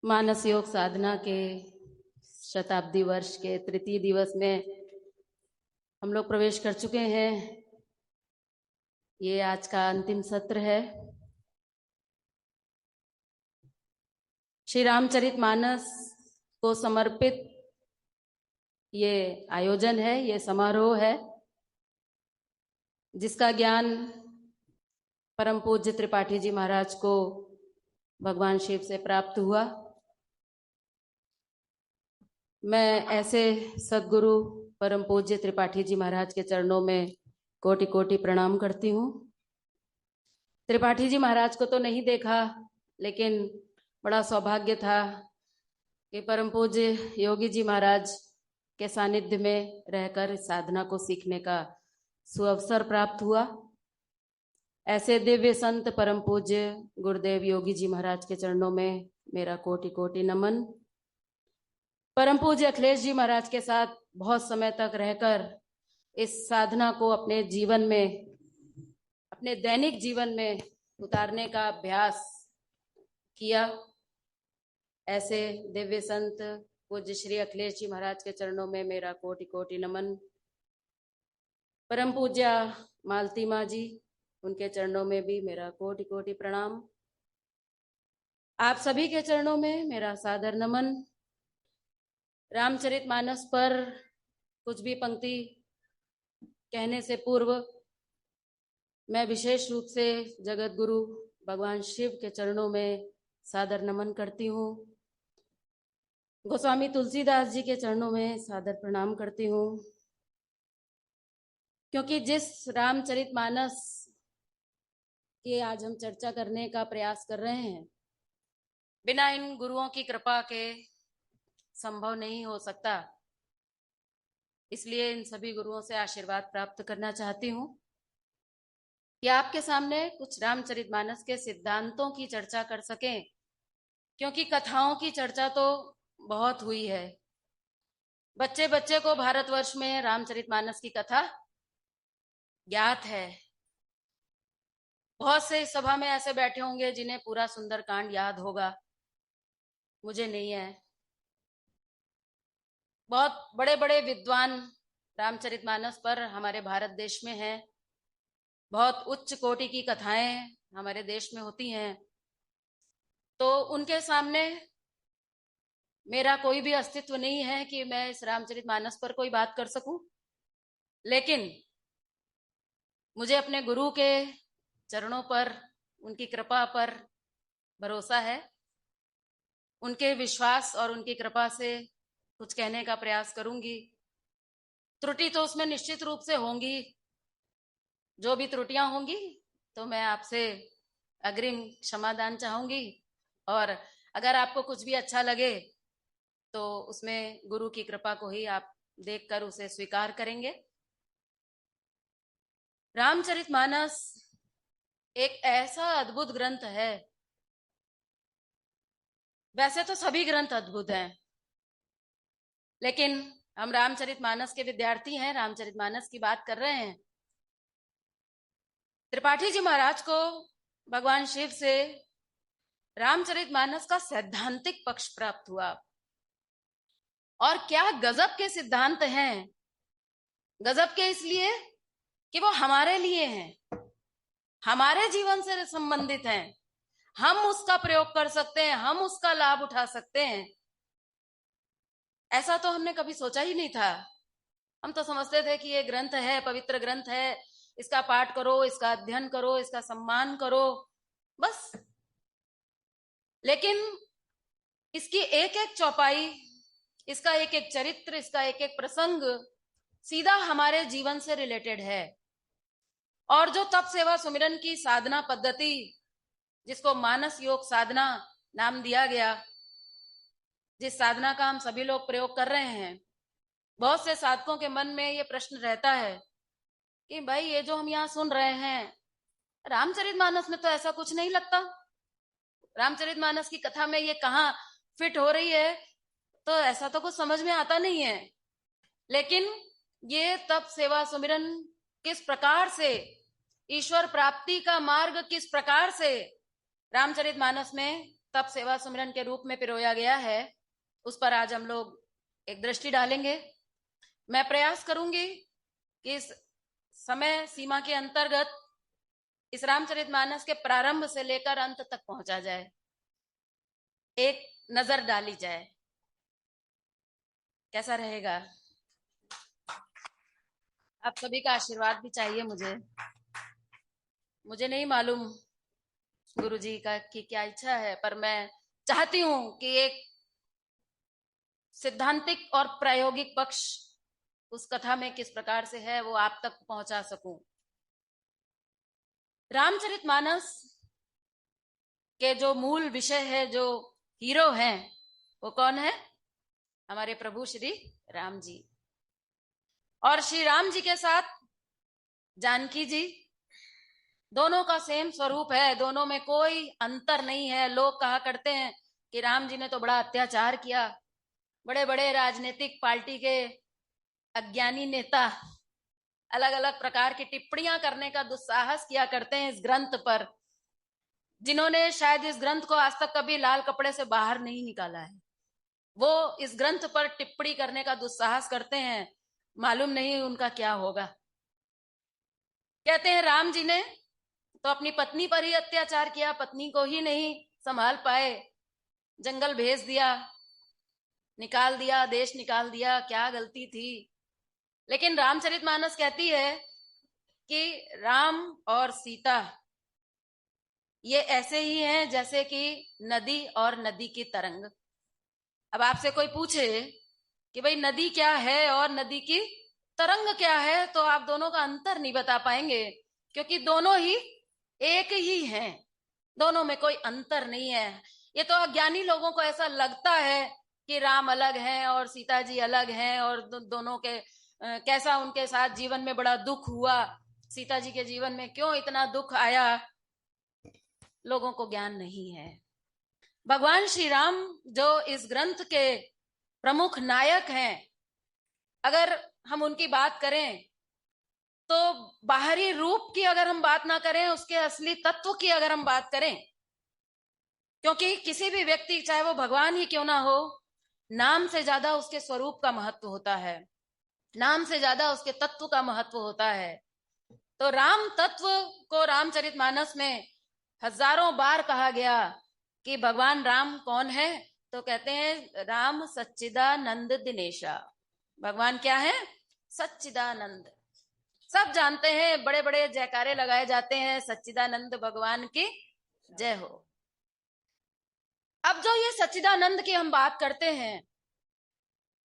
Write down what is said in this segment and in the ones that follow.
मानस योग साधना के शताब्दी वर्ष के तृतीय दिवस में हम लोग प्रवेश कर चुके हैं। ये आज का अंतिम सत्र है। श्री रामचरितमानस को समर्पित ये आयोजन है, ये समारोह है, जिसका ज्ञान परम पूज्य त्रिपाठी जी महाराज को भगवान शिव से प्राप्त हुआ। मैं ऐसे सद्गुरु परम पूज्य त्रिपाठी जी महाराज के चरणों में कोटि कोटि प्रणाम करती हूँ। त्रिपाठी जी महाराज को तो नहीं देखा, लेकिन बड़ा सौभाग्य था कि परम पूज्य योगी जी महाराज के सानिध्य में रहकर इस साधना को सीखने का सुअवसर प्राप्त हुआ। ऐसे दिव्य संत परम पूज्य गुरुदेव योगी जी महाराज के चरणों में मेरा कोटि कोटि नमन। परम पूज्य अखिलेश जी महाराज के साथ बहुत समय तक रहकर इस साधना को अपने जीवन में, अपने दैनिक जीवन में उतारने का अभ्यास किया। ऐसे दिव्य संत पूज्य श्री अखिलेश जी महाराज के चरणों में मेरा कोटि कोटि नमन। परम पूज्य मालती माँ जी, उनके चरणों में भी मेरा कोटि कोटि प्रणाम। आप सभी के चरणों में मेरा सादर नमन। रामचरितमानस पर कुछ भी पंक्ति कहने से पूर्व मैं विशेष रूप से जगत गुरु भगवान शिव के चरणों में सादर नमन करती हूँ। गोस्वामी तुलसीदास जी के चरणों में सादर प्रणाम करती हूँ, क्योंकि जिस रामचरितमानस की आज हम चर्चा करने का प्रयास कर रहे हैं, बिना इन गुरुओं की कृपा के संभव नहीं हो सकता। इसलिए इन सभी गुरुओं से आशीर्वाद प्राप्त करना चाहती हूँ कि आपके सामने कुछ रामचरितमानस के सिद्धांतों की चर्चा कर सकें, क्योंकि कथाओं की चर्चा तो बहुत हुई है। बच्चे बच्चे को भारतवर्ष में रामचरितमानस की कथा ज्ञात है। बहुत से इस सभा में ऐसे बैठे होंगे जिन्हें पूरा सुंदरकांड याद होगा, मुझे नहीं है। बहुत बड़े बड़े विद्वान रामचरितमानस पर हमारे भारत देश में हैं। बहुत उच्च कोटि की कथाएं हमारे देश में होती हैं, तो उनके सामने मेरा कोई भी अस्तित्व नहीं है कि मैं इस रामचरितमानस पर कोई बात कर सकूं। लेकिन मुझे अपने गुरु के चरणों पर, उनकी कृपा पर भरोसा है। उनके विश्वास और उनकी कृपा से कुछ कहने का प्रयास करूंगी। त्रुटि तो उसमें निश्चित रूप से होंगी। जो भी त्रुटियां होंगी तो मैं आपसे अग्रिम क्षमादान चाहूंगी, और अगर आपको कुछ भी अच्छा लगे तो उसमें गुरु की कृपा को ही आप देखकर उसे स्वीकार करेंगे। रामचरितमानस एक ऐसा अद्भुत ग्रंथ है। वैसे तो सभी ग्रंथ अद्भुत हैं, लेकिन हम रामचरितमानस के विद्यार्थी हैं, रामचरितमानस की बात कर रहे हैं। त्रिपाठी जी महाराज को भगवान शिव से रामचरितमानस का सैद्धांतिक पक्ष प्राप्त हुआ, और क्या गजब के सिद्धांत हैं। गजब के इसलिए कि वो हमारे लिए हैं, हमारे जीवन से संबंधित हैं। हम उसका प्रयोग कर सकते हैं, हम उसका लाभ उठा सकते हैं। ऐसा तो हमने कभी सोचा ही नहीं था। हम तो समझते थे कि ये ग्रंथ है, पवित्र ग्रंथ है, इसका पाठ करो, इसका अध्ययन करो, इसका सम्मान करो, बस। लेकिन इसकी एक एक चौपाई, इसका एक एक चरित्र, इसका एक एक प्रसंग सीधा हमारे जीवन से रिलेटेड है। और जो तप सेवा सुमिरन की साधना पद्धति, जिसको मानस योग साधना नाम दिया गया, जिस साधना का हम सभी लोग प्रयोग कर रहे हैं, बहुत से साधकों के मन में ये प्रश्न रहता है कि भाई ये जो हम यहाँ सुन रहे हैं, रामचरितमानस में तो ऐसा कुछ नहीं लगता। रामचरितमानस की कथा में ये कहाँ फिट हो रही है, तो ऐसा तो कुछ समझ में आता नहीं है। लेकिन ये तप सेवा सुमिरन किस प्रकार से, ईश्वर प्राप्ति का मार्ग किस प्रकार से रामचरितमानस में तप सेवा सुमिरन के रूप में पिरोया गया है, उस पर आज हम लोग एक दृष्टि डालेंगे। मैं प्रयास करूंगी कि इस समय सीमा के अंतर्गत इस रामचरितमानस के प्रारंभ से लेकर अंत तक पहुंचा जाए, एक नजर डाली जाए। कैसा रहेगा? आप सभी का आशीर्वाद भी चाहिए मुझे नहीं मालूम गुरु जी का की क्या इच्छा है, पर मैं चाहती हूं कि एक सिद्धांतिक और प्रायोगिक पक्ष उस कथा में किस प्रकार से है वो आप तक पहुंचा सकूं। रामचरितमानस के जो मूल विषय है, जो हीरो हैं, वो कौन है? हमारे प्रभु श्री राम जी। और श्री राम जी के साथ जानकी जी, दोनों का सेम स्वरूप है, दोनों में कोई अंतर नहीं है। लोग कहा करते हैं कि राम जी ने तो बड़ा अत्याचार किया, बड़े बड़े राजनीतिक पार्टी के अज्ञानी नेता अलग अलग प्रकार की टिप्पणियां करने का दुस्साहस किया करते हैं इस ग्रंथ पर, जिन्होंने शायद इस ग्रंथ को आज तक कभी लाल कपड़े से बाहर नहीं निकाला है। वो इस ग्रंथ पर टिप्पणी करने का दुस्साहस करते हैं, मालूम नहीं उनका क्या होगा। कहते हैं राम जी ने तो अपनी पत्नी पर ही अत्याचार किया, पत्नी को ही नहीं संभाल पाए, जंगल भेज दिया, निकाल दिया, देश निकाल दिया, क्या गलती थी। लेकिन रामचरितमानस कहती है कि राम और सीता ये ऐसे ही हैं जैसे कि नदी और नदी की तरंग। अब आपसे कोई पूछे कि भाई नदी क्या है और नदी की तरंग क्या है, तो आप दोनों का अंतर नहीं बता पाएंगे, क्योंकि दोनों ही एक ही हैं, दोनों में कोई अंतर नहीं है। ये तो अज्ञानी लोगों को ऐसा लगता है कि राम अलग हैं और सीता जी अलग हैं, और दोनों के कैसा उनके साथ जीवन में बड़ा दुख हुआ, सीता जी के जीवन में क्यों इतना दुख आया, लोगों को ज्ञान नहीं है। भगवान श्री राम जो इस ग्रंथ के प्रमुख नायक हैं, अगर हम उनकी बात करें तो बाहरी रूप की अगर हम बात ना करें, उसके असली तत्व की अगर हम बात करें, क्योंकि किसी भी व्यक्ति, चाहे वो भगवान ही क्यों ना हो, नाम से ज्यादा उसके स्वरूप का महत्व होता है, नाम से ज्यादा उसके तत्व का महत्व होता है। तो राम तत्व को रामचरितमानस में हजारों बार कहा गया कि भगवान राम कौन है, तो कहते हैं राम सच्चिदानंद दिनेशा। भगवान क्या है? सच्चिदानंद। सब जानते हैं, बड़े बड़े जयकारे लगाए जाते हैं, सच्चिदानंद भगवान की जय हो। अब जो ये सच्चिदानंद की हम बात करते हैं,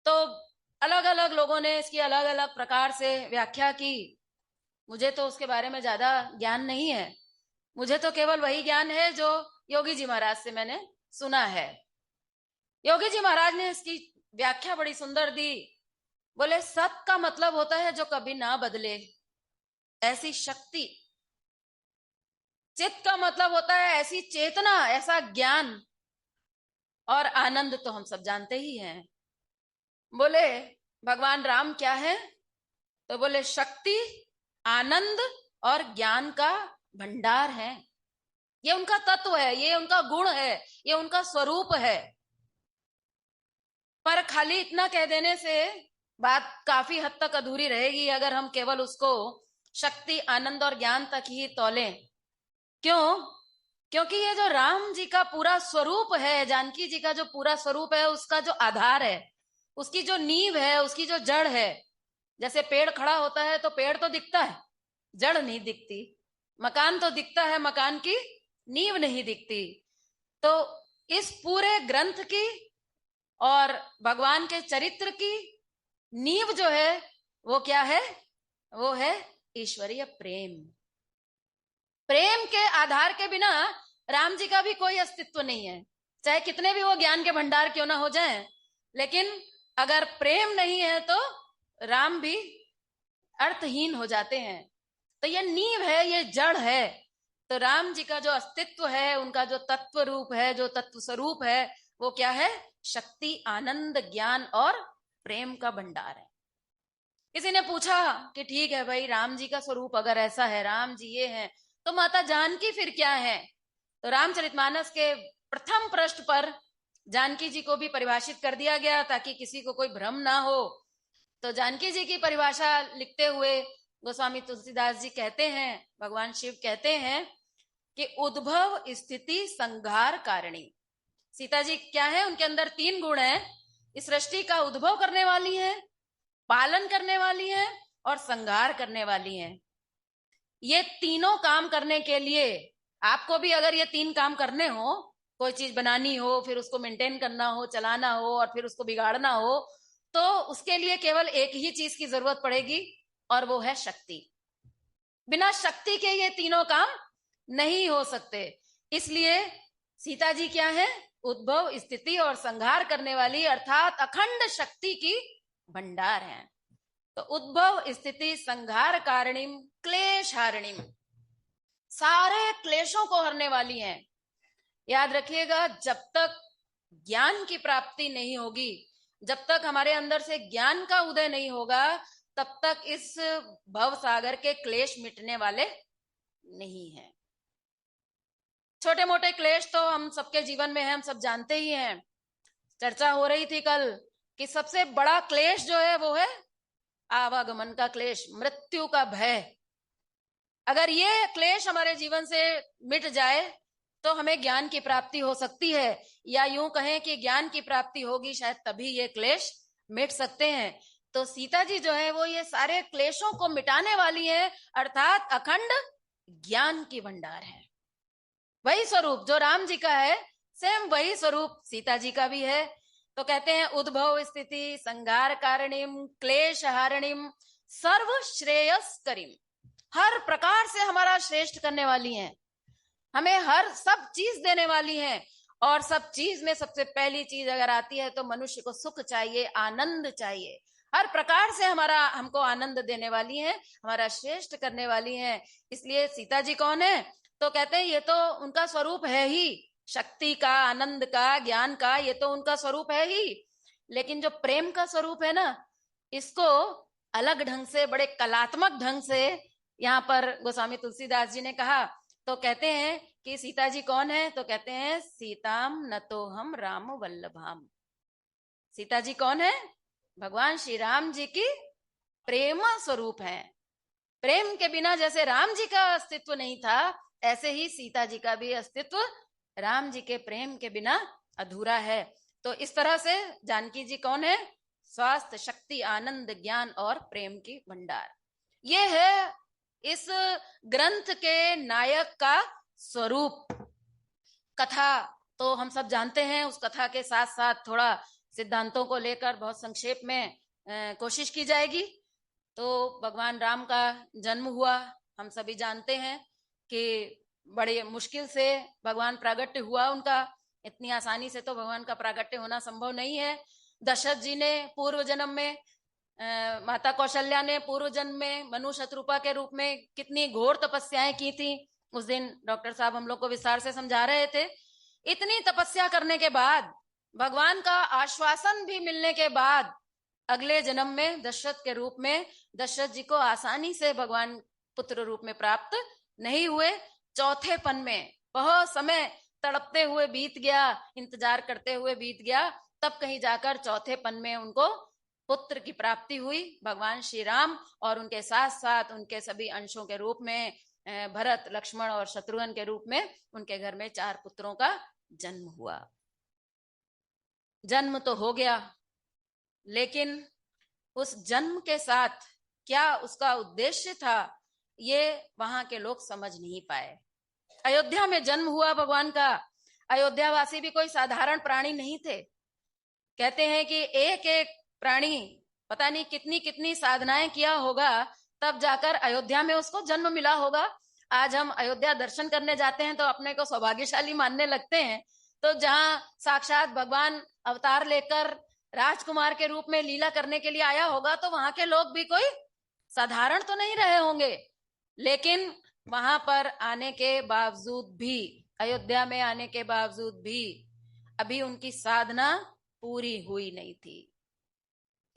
तो अलग अलग लोगों ने इसकी अलग अलग प्रकार से व्याख्या की। मुझे तो उसके बारे में ज्यादा ज्ञान नहीं है, मुझे तो केवल वही ज्ञान है जो योगी जी महाराज से मैंने सुना है। योगी जी महाराज ने इसकी व्याख्या बड़ी सुंदर दी। बोले सत का मतलब होता है जो कभी ना बदले, ऐसी शक्ति। चित्त का मतलब होता है ऐसी चेतना, ऐसा ज्ञान। और आनंद तो हम सब जानते ही हैं। बोले भगवान राम क्या है? तो बोले शक्ति, आनंद और ज्ञान का भंडार है। ये उनका तत्व है, ये उनका गुण है, ये उनका स्वरूप है। पर खाली इतना कह देने से बात काफी हद तक अधूरी रहेगी अगर हम केवल उसको शक्ति, आनंद और ज्ञान तक ही तौलें। क्यों? क्योंकि ये जो राम जी का पूरा स्वरूप है, जानकी जी का जो पूरा स्वरूप है, उसका जो आधार है, उसकी जो नींव है, उसकी जो जड़ है, जैसे पेड़ खड़ा होता है तो पेड़ तो दिखता है, जड़ नहीं दिखती। मकान तो दिखता है, मकान की नींव नहीं दिखती। तो इस पूरे ग्रंथ की और भगवान के चरित्र की नींव जो है वो क्या है? वो है ईश्वरीय प्रेम। प्रेम के आधार के बिना राम जी का भी कोई अस्तित्व नहीं है, चाहे कितने भी वो ज्ञान के भंडार क्यों ना हो जाएं। लेकिन अगर प्रेम नहीं है तो राम भी अर्थहीन हो जाते हैं। तो ये नींव है, ये जड़ है। तो राम जी का जो अस्तित्व है, उनका जो तत्व रूप है, जो तत्व स्वरूप है, वो क्या है? शक्ति, आनंद, ज्ञान और प्रेम का भंडार है। किसी ने पूछा कि ठीक है भाई, राम जी का स्वरूप अगर ऐसा है, राम जी ये है, तो माता जानकी फिर क्या है? तो रामचरितमानस के प्रथम पृष्ठ पर जानकी जी को भी परिभाषित कर दिया गया ताकि किसी को कोई भ्रम ना हो। तो जानकी जी की परिभाषा लिखते हुए गोस्वामी तुलसीदास जी कहते हैं, भगवान शिव कहते हैं कि उद्भव स्थिति संहार कारिणी। सीता जी क्या है? उनके अंदर 3 गुण हैं। इस सृष्टि का उद्भव करने वाली है, पालन करने वाली है और संहार करने वाली है। ये तीनों काम करने के लिए आपको भी अगर ये 3 काम करने हो, कोई चीज बनानी हो, फिर उसको मेंटेन करना हो, चलाना हो और फिर उसको बिगाड़ना हो, तो उसके लिए केवल एक ही चीज की जरूरत पड़ेगी और वो है शक्ति। बिना शक्ति के ये तीनों काम नहीं हो सकते। इसलिए सीता जी क्या है? उद्भव स्थिति और संहार करने वाली अर्थात अखंड शक्ति की भंडार है। तो उद्भव स्थिति संहार कारणिम क्लेश हारिणिम, सारे क्लेशों को हरने वाली हैं। याद रखिएगा, जब तक ज्ञान की प्राप्ति नहीं होगी, जब तक हमारे अंदर से ज्ञान का उदय नहीं होगा, तब तक इस भव सागर के क्लेश मिटने वाले नहीं हैं। छोटे मोटे क्लेश तो हम सबके जीवन में है, हम सब जानते ही हैं। चर्चा हो रही थी कल कि सबसे बड़ा क्लेश जो है वो है आवागमन का क्लेश, मृत्यु का भय। अगर ये क्लेश हमारे जीवन से मिट जाए तो हमें ज्ञान की प्राप्ति हो सकती है, या यूं कहें कि ज्ञान की प्राप्ति होगी शायद तभी ये क्लेश मिट सकते हैं। तो सीता जी जो है वो ये सारे क्लेशों को मिटाने वाली है, अर्थात अखंड ज्ञान की भंडार है। वही स्वरूप जो राम जी का है, सेम वही स्वरूप सीता जी का भी है। तो कहते हैं उद्भव स्थिति संहार कारणिम क्लेश हारिणिम सर्व श्रेयस्करिम, हर प्रकार से हमारा श्रेष्ठ करने वाली हैं, हमें हर सब चीज देने वाली हैं। और सब चीज में सबसे पहली चीज अगर आती है तो मनुष्य को सुख चाहिए, आनंद चाहिए। हर प्रकार से हमको आनंद देने वाली हैं, हमारा श्रेष्ठ करने वाली हैं। इसलिए सीता जी कौन है? तो कहते हैं ये तो उनका स्वरूप है ही, शक्ति का, आनंद का, ज्ञान का, ये तो उनका स्वरूप है ही। लेकिन जो प्रेम का स्वरूप है ना, इसको अलग ढंग से, बड़े कलात्मक ढंग से यहाँ पर गोस्वामी तुलसीदास जी ने कहा। तो कहते हैं कि सीता जी कौन है? तो कहते हैं सीताम न तो हम राम वल्लभाम। सीता जी कौन है? भगवान श्री राम जी की प्रेम स्वरूप है। प्रेम के बिना जैसे राम जी का अस्तित्व नहीं था, ऐसे ही सीता जी का भी अस्तित्व राम जी के प्रेम के बिना अधूरा है। तो इस तरह से जानकी जी कौन है? स्वास्थ्य, शक्ति, आनंद, ज्ञान और प्रेम की भंडार। ये है इस ग्रंथ के नायक का स्वरूप। कथा तो हम सब जानते हैं, उस कथा के साथ साथ थोड़ा सिद्धांतों को लेकर बहुत संक्षेप में कोशिश की जाएगी। तो भगवान राम का जन्म हुआ, हम सभी जानते हैं कि बड़े मुश्किल से भगवान प्रागट्य हुआ उनका। इतनी आसानी से तो भगवान का प्रागट्य होना संभव नहीं है। दशरथ जी ने पूर्व जन्म में, माता कौशल्या ने पूर्व जन्म में मनु शत्रुपा के रूप में कितनी घोर तपस्याएं की थी। उस दिन डॉक्टर साहब हम लोग को विस्तार से समझा रहे थे। इतनी तपस्या करने के बाद, भगवान का आश्वासन भी मिलने के बाद, अगले जन्म में दशरथ के रूप में दशरथ जी को आसानी से भगवान पुत्र रूप में प्राप्त नहीं हुए। चौथेपन में बहुत समय तड़पते हुए बीत गया, इंतजार करते हुए बीत गया, तब कहीं जाकर चौथेपन में उनको पुत्र की प्राप्ति हुई, भगवान श्री राम। और उनके साथ साथ उनके सभी अंशों के रूप में भरत, लक्ष्मण और शत्रुघ्न के रूप में उनके घर में 4 पुत्रों का जन्म हुआ। जन्म तो हो गया, लेकिन उस जन्म के साथ क्या उसका उद्देश्य था, ये वहां के लोग समझ नहीं पाए। अयोध्या में जन्म हुआ भगवान का। अयोध्यावासी भी कोई साधारण प्राणी नहीं थे। कहते हैं कि एक एक प्राणी पता नहीं कितनी कितनी साधनाएं किया होगा, तब जाकर अयोध्या में उसको जन्म मिला होगा। आज हम अयोध्या दर्शन करने जाते हैं तो अपने को सौभाग्यशाली मानने लगते हैं। तो जहां साक्षात भगवान अवतार लेकर राजकुमार के रूप में लीला करने के लिए आया होगा, तो वहां के लोग भी कोई साधारण तो नहीं रहे होंगे। लेकिन वहां पर आने के बावजूद भी, अयोध्या में आने के बावजूद भी अभी उनकी साधना पूरी हुई नहीं थी।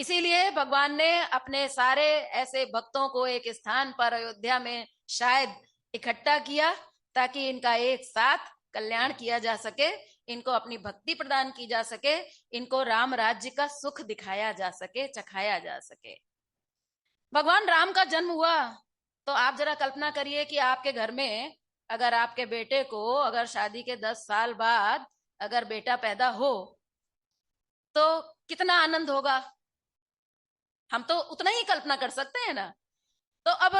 इसीलिए भगवान ने अपने सारे ऐसे भक्तों को एक स्थान पर अयोध्या में शायद इकट्ठा किया, ताकि इनका एक साथ कल्याण किया जा सके, इनको अपनी भक्ति प्रदान की जा सके, इनको राम राज्य का सुख दिखाया जा सके, चखाया जा सके। भगवान राम का जन्म हुआ तो आप जरा कल्पना करिए कि आपके घर में अगर आपके बेटे को अगर शादी के 10 साल बाद अगर बेटा पैदा हो तो कितना आनंद होगा। हम तो उतना ही कल्पना कर सकते हैं ना। तो अब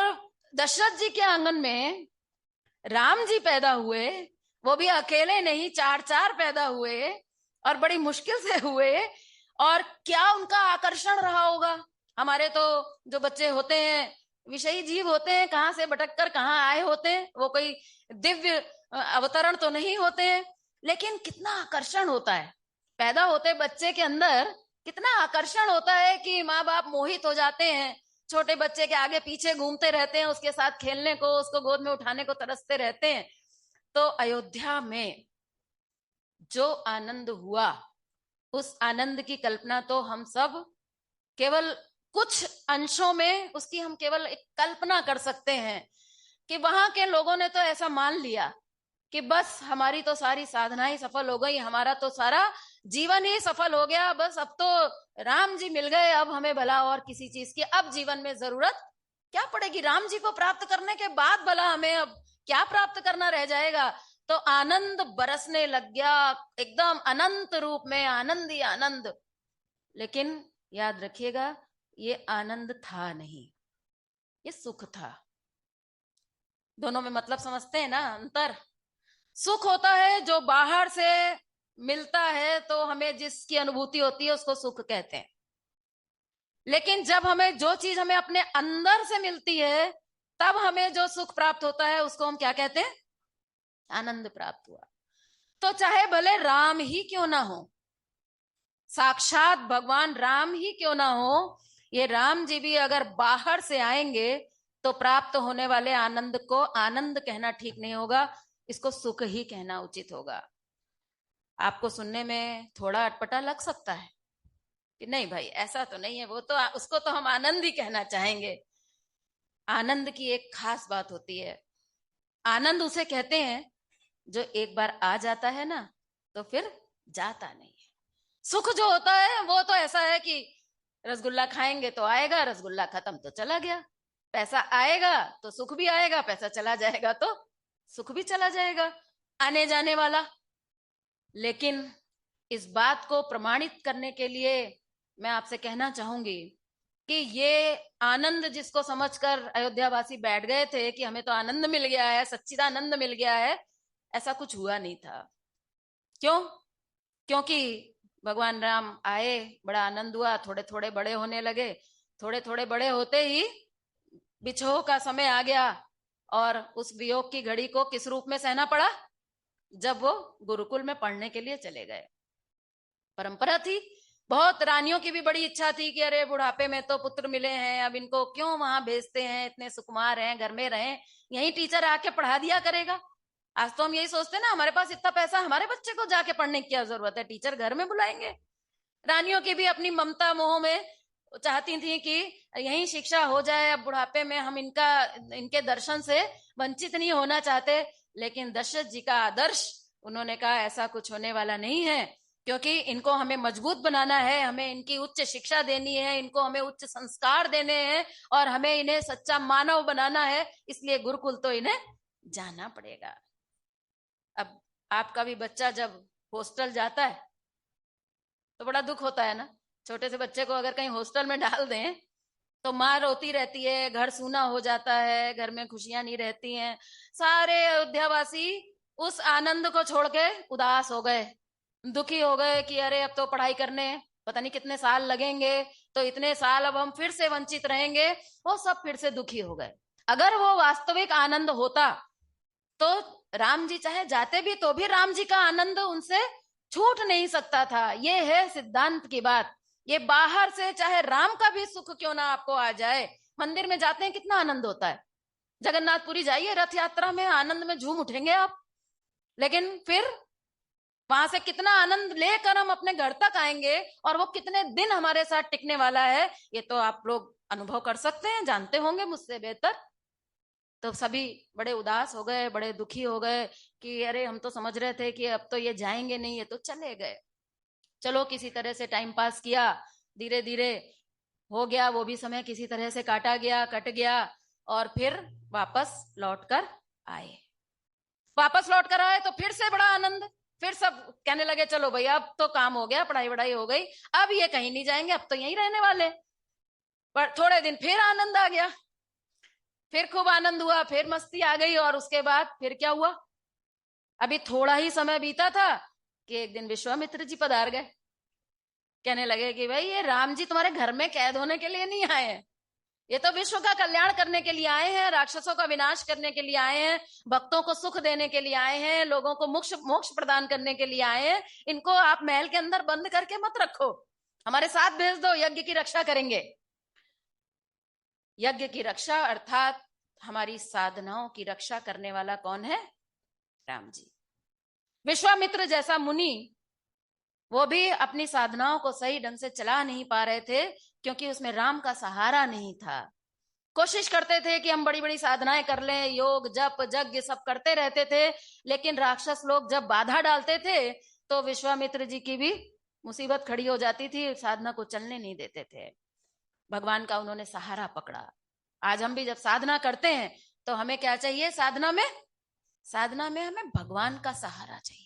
दशरथ जी के आंगन में राम जी पैदा हुए, वो भी अकेले नहीं, 4 पैदा हुए और बड़ी मुश्किल से हुए। और क्या उनका आकर्षण रहा होगा। हमारे तो जो बच्चे होते हैं विषयी जीव होते हैं, कहां से भटक कर कहां आए होते हैं, वो कोई दिव्य अवतरण तो नहीं होते हैं, लेकिन कितना आकर्षण होता है। पैदा होते बच्चे के अंदर कितना आकर्षण होता है कि माँ बाप मोहित हो जाते हैं, छोटे बच्चे के आगे पीछे घूमते रहते हैं, उसके साथ खेलने को, उसको गोद में उठाने को तरसते रहते हैं। तो अयोध्या में जो आनंद हुआ, उस आनंद की कल्पना तो हम सब केवल कुछ अंशों में उसकी हम केवल एक कल्पना कर सकते हैं कि वहां के लोगों ने तो ऐसा मान लिया कि बस हमारी तो सारी साधनाएं सफल हो गई, हमारा तो सारा जीवन ही सफल हो गया, बस अब तो राम जी मिल गए, अब हमें भला और किसी चीज की अब जीवन में जरूरत क्या पड़ेगी। राम जी को प्राप्त करने के बाद भला हमें अब क्या प्राप्त करना रह जाएगा। तो आनंद बरसने लग गया, एकदम अनंत रूप में आनंद ही आनंद। लेकिन याद रखिएगा, ये आनंद था नहीं, ये सुख था। दोनों में मतलब समझते हैं ना अंतर। सुख होता है जो बाहर से मिलता है तो हमें जिसकी अनुभूति होती है उसको सुख कहते हैं। लेकिन जब हमें जो चीज हमें अपने अंदर से मिलती है तब हमें जो सुख प्राप्त होता है उसको हम क्या कहते हैं, आनंद प्राप्त हुआ। तो चाहे भले राम ही क्यों ना हो, साक्षात भगवान राम ही क्यों ना हो, ये राम जी भी अगर बाहर से आएंगे तो प्राप्त होने वाले आनंद को आनंद कहना ठीक नहीं होगा, इसको सुख ही कहना उचित होगा। आपको सुनने में थोड़ा अटपटा लग सकता है कि नहीं भाई ऐसा तो नहीं है, वो तो उसको तो हम आनंद ही कहना चाहेंगे। आनंद की एक खास बात होती है, आनंद उसे कहते हैं जो एक बार आ जाता है ना तो फिर जाता नहीं है। सुख जो होता है वो तो ऐसा है कि रसगुल्ला खाएंगे तो आएगा, रसगुल्ला खत्म तो चला गया। पैसा आएगा तो सुख भी आएगा, पैसा चला जाएगा तो सुख भी चला जाएगा, आने जाने वाला। लेकिन इस बात को प्रमाणित करने के लिए मैं आपसे कहना चाहूंगी कि ये आनंद जिसको समझकर अयोध्यावासी बैठ गए थे कि हमें तो आनंद मिल गया है, सच्चिदानंद मिल गया है, ऐसा कुछ हुआ नहीं था। क्यों? क्योंकि भगवान राम आए, बड़ा आनंद हुआ, थोड़े थोड़े बड़े होने लगे, थोड़े थोड़े बड़े होते ही बिछोह का समय आ गया और उस वियोग की घड़ी को किस रूप में सहना पड़ा, जब वो गुरुकुल में पढ़ने के लिए चले गए। परंपरा थी, बहुत रानियों की भी बड़ी इच्छा थी कि अरे बुढ़ापे में तो पुत्र मिले हैं, अब इनको क्यों वहां भेजते हैं, इतने सुकुमार हैं, घर में रहें, यही टीचर आके पढ़ा दिया करेगा। आज तो हम यही सोचते हैं ना, हमारे पास इतना पैसा, हमारे बच्चे को जाके पढ़ने की क्या जरूरत है, टीचर घर में बुलाएंगे। रानियों की भी अपनी ममता मोह में चाहती थी कि यही शिक्षा हो जाए, अब बुढ़ापे में हम इनके दर्शन से वंचित नहीं होना चाहते। लेकिन दशरथ जी का आदर्श, उन्होंने कहा ऐसा कुछ होने वाला नहीं है, क्योंकि इनको हमें मजबूत बनाना है, हमें इनकी उच्च शिक्षा देनी है, इनको हमें उच्च संस्कार देने हैं और हमें इन्हें सच्चा मानव बनाना है, इसलिए गुरुकुल तो इन्हें जाना पड़ेगा। अब आपका भी बच्चा जब हॉस्टल जाता है तो बड़ा दुख होता है ना। छोटे से बच्चे को अगर कहीं हॉस्टल में डाल दें तो माँ रोती रहती है, घर सूना हो जाता है, घर में खुशियां नहीं रहती हैं। सारे अयोध्यावासी उस आनंद को छोड़ के उदास हो गए, दुखी हो गए कि अरे अब तो पढ़ाई करने पता नहीं कितने साल लगेंगे, तो इतने साल अब हम फिर से वंचित रहेंगे। वो सब फिर से दुखी हो गए। अगर वो वास्तविक आनंद होता तो राम जी चाहे जाते भी तो भी राम जी का आनंद उनसे छूट नहीं सकता था। ये है सिद्धांत की बात। ये बाहर से चाहे राम का भी सुख क्यों ना आपको आ जाए, मंदिर में जाते हैं कितना आनंद होता है, जगन्नाथपुरी जाइए रथ यात्रा में, आनंद में झूम उठेंगे आप। लेकिन फिर वहां से कितना आनंद लेकर हम अपने घर तक आएंगे और वो कितने दिन हमारे साथ टिकने वाला है, ये तो आप लोग अनुभव कर सकते हैं, जानते होंगे मुझसे बेहतर। तो सभी बड़े उदास हो गए, बड़े दुखी हो गए कि अरे हम तो समझ रहे थे कि अब तो ये जाएंगे नहीं, ये तो चले गए। चलो किसी तरह से टाइम पास किया, धीरे धीरे हो गया, वो भी समय किसी तरह से काटा गया, कट गया, और फिर वापस लौट कर आए। वापस लौट कर आए तो फिर से बड़ा आनंद, फिर सब कहने लगे चलो भाई अब तो काम हो गया, पढ़ाई वढ़ाई हो गई, अब ये कहीं नहीं जाएंगे, अब तो यहीं रहने वाले। पर थोड़े दिन फिर आनंद आ गया, फिर खूब आनंद हुआ, फिर मस्ती आ गई, और उसके बाद फिर क्या हुआ? अभी थोड़ा ही समय बीता था कि एक दिन विश्वामित्र जी पधार गए। कहने लगे कि भाई ये राम जी तुम्हारे घर में कैद होने के लिए नहीं आए हैं, ये तो विश्व का कल्याण करने के लिए आए हैं, राक्षसों का विनाश करने के लिए आए हैं, भक्तों को सुख देने के लिए आए हैं, लोगों को मोक्ष मोक्ष प्रदान करने के लिए आए हैं। इनको आप महल के अंदर बंद करके मत रखो, हमारे साथ भेज दो, यज्ञ की रक्षा करेंगे। यज्ञ की रक्षा अर्थात हमारी साधनाओं की रक्षा करने वाला कौन है? राम जी। विश्वामित्र जैसा मुनि, वो भी अपनी साधनाओं को सही ढंग से चला नहीं पा रहे थे, क्योंकि उसमें राम का सहारा नहीं था। कोशिश करते थे कि हम बड़ी बड़ी साधनाएं कर लें, योग जप यज्ञ सब करते रहते थे, लेकिन राक्षस लोग जब बाधा डालते थे तो विश्वामित्र जी की भी मुसीबत खड़ी हो जाती थी, साधना को चलने नहीं देते थे। भगवान का उन्होंने सहारा पकड़ा। आज हम भी जब साधना करते हैं तो हमें क्या चाहिए? साधना में हमें भगवान का सहारा चाहिए।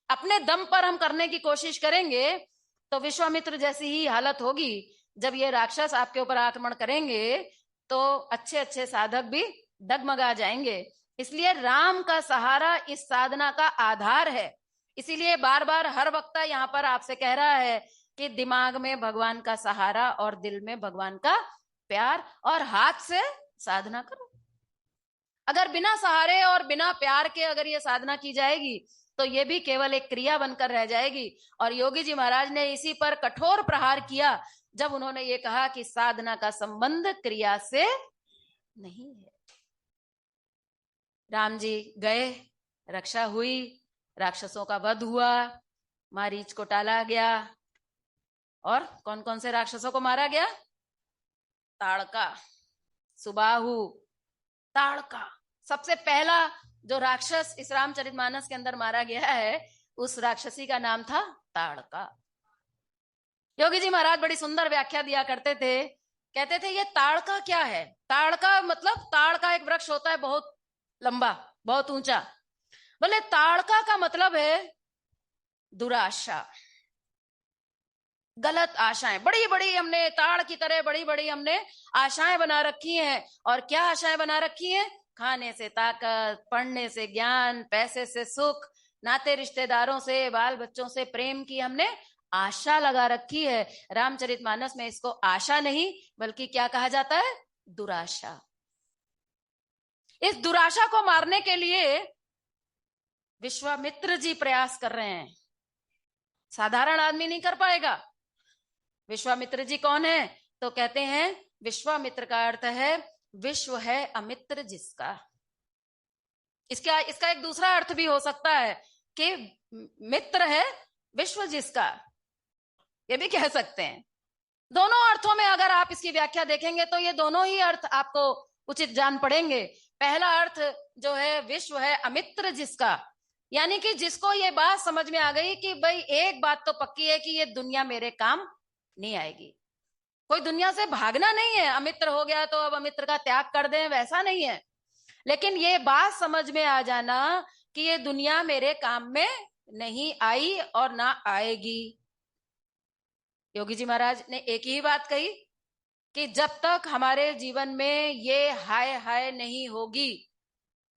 अपने दम पर हम करने की कोशिश करेंगे तो विश्वामित्र जैसी ही हालत होगी। जब ये राक्षस आपके ऊपर आक्रमण करेंगे तो अच्छे अच्छे साधक भी डगमगा जाएंगे। इसलिए राम का सहारा इस साधना का आधार है। इसीलिए बार बार हर वक्ता यहाँ पर आपसे कह रहा है कि दिमाग में भगवान का सहारा और दिल में भगवान का प्यार, और हाथ से साधना करो। अगर बिना सहारे और बिना प्यार के अगर ये साधना की जाएगी तो ये भी केवल एक क्रिया बनकर रह जाएगी। और योगी जी महाराज ने इसी पर कठोर प्रहार किया जब उन्होंने ये कहा कि साधना का संबंध क्रिया से नहीं है। राम जी गए, रक्षा हुई, राक्षसों का वध हुआ, मारीच को टाला गया। और कौन कौन से राक्षसों को मारा गया? ताड़का, सुबाहु, ताड़का। सबसे पहला जो राक्षस इस रामचरितमानस के अंदर मारा गया है, उस राक्षसी का नाम था ताड़का। योगी जी महाराज बड़ी सुंदर व्याख्या दिया करते थे। कहते थे ये ताड़का क्या है? ताड़का मतलब ताड़ का एक वृक्ष होता है, बहुत लंबा, बहुत ऊंचा। बोले ताड़का का मतलब है दुराशा, गलत आशाएं। बड़ी बड़ी हमने ताड़ की तरह बड़ी बड़ी हमने आशाएं बना रखी हैं। और क्या आशाएं बना रखी हैं? खाने से ताकत, पढ़ने से ज्ञान, पैसे से सुख, नाते रिश्तेदारों से, बाल बच्चों से प्रेम की हमने आशा लगा रखी है। रामचरितमानस में इसको आशा नहीं बल्कि क्या कहा जाता है? दुराशा। इस दुराशा को मारने के लिए विश्वामित्र जी प्रयास कर रहे हैं। साधारण आदमी नहीं कर पाएगा। विश्वामित्र जी कौन है? तो कहते हैं विश्वामित्र का अर्थ है विश्व है अमित्र जिसका। इसका एक दूसरा अर्थ भी हो सकता है कि मित्र है विश्व जिसका, ये भी कह सकते हैं। दोनों अर्थों में अगर आप इसकी व्याख्या देखेंगे तो ये दोनों ही अर्थ आपको उचित जान पड़ेंगे। पहला अर्थ जो है विश्व है अमित्र जिसका, यानी कि जिसको ये बात समझ में आ गई कि भाई एक बात तो पक्की है कि ये दुनिया मेरे काम नहीं आएगी। कोई दुनिया से भागना नहीं है, अमित्र हो गया तो अब अमित्र का त्याग कर दें, वैसा नहीं है। लेकिन ये बात समझ में आ जाना कि ये दुनिया मेरे काम में नहीं आई और ना आएगी। योगी जी महाराज ने एक ही बात कही कि जब तक हमारे जीवन में ये हाय हाय नहीं होगी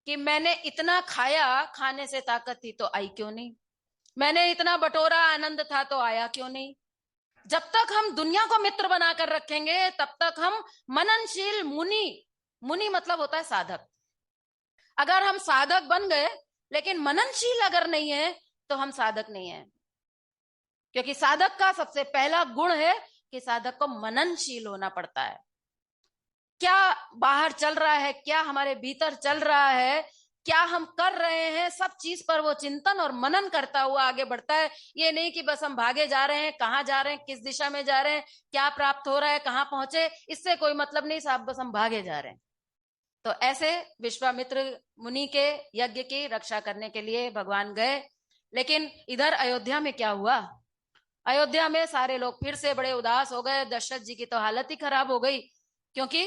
कि मैंने इतना खाया, खाने से ताकत थी तो आई क्यों नहीं, मैंने इतना बटोरा आनंद था तो आया क्यों नहीं, जब तक हम दुनिया को मित्र बनाकर रखेंगे तब तक हम मननशील मुनि मतलब होता है साधक। अगर हम साधक बन गए लेकिन मननशील अगर नहीं है तो हम साधक नहीं है। क्योंकि साधक का सबसे पहला गुण है कि साधक को मननशील होना पड़ता है। क्या बाहर चल रहा है, क्या हमारे भीतर चल रहा है, क्या हम कर रहे हैं, सब चीज पर वो चिंतन और मनन करता हुआ आगे बढ़ता है। ये नहीं कि बस हम भागे जा रहे हैं, कहाँ जा रहे हैं, किस दिशा में जा रहे हैं, क्या प्राप्त हो रहा है, कहाँ पहुंचे, इससे कोई मतलब नहीं साहब, बस हम भागे जा रहे हैं। तो ऐसे विश्वामित्र मुनि के यज्ञ की रक्षा करने के लिए भगवान गए। लेकिन इधर अयोध्या में क्या हुआ? अयोध्या में सारे लोग फिर से बड़े उदास हो गए। दशरथ जी की तो हालत ही खराब हो गई, क्योंकि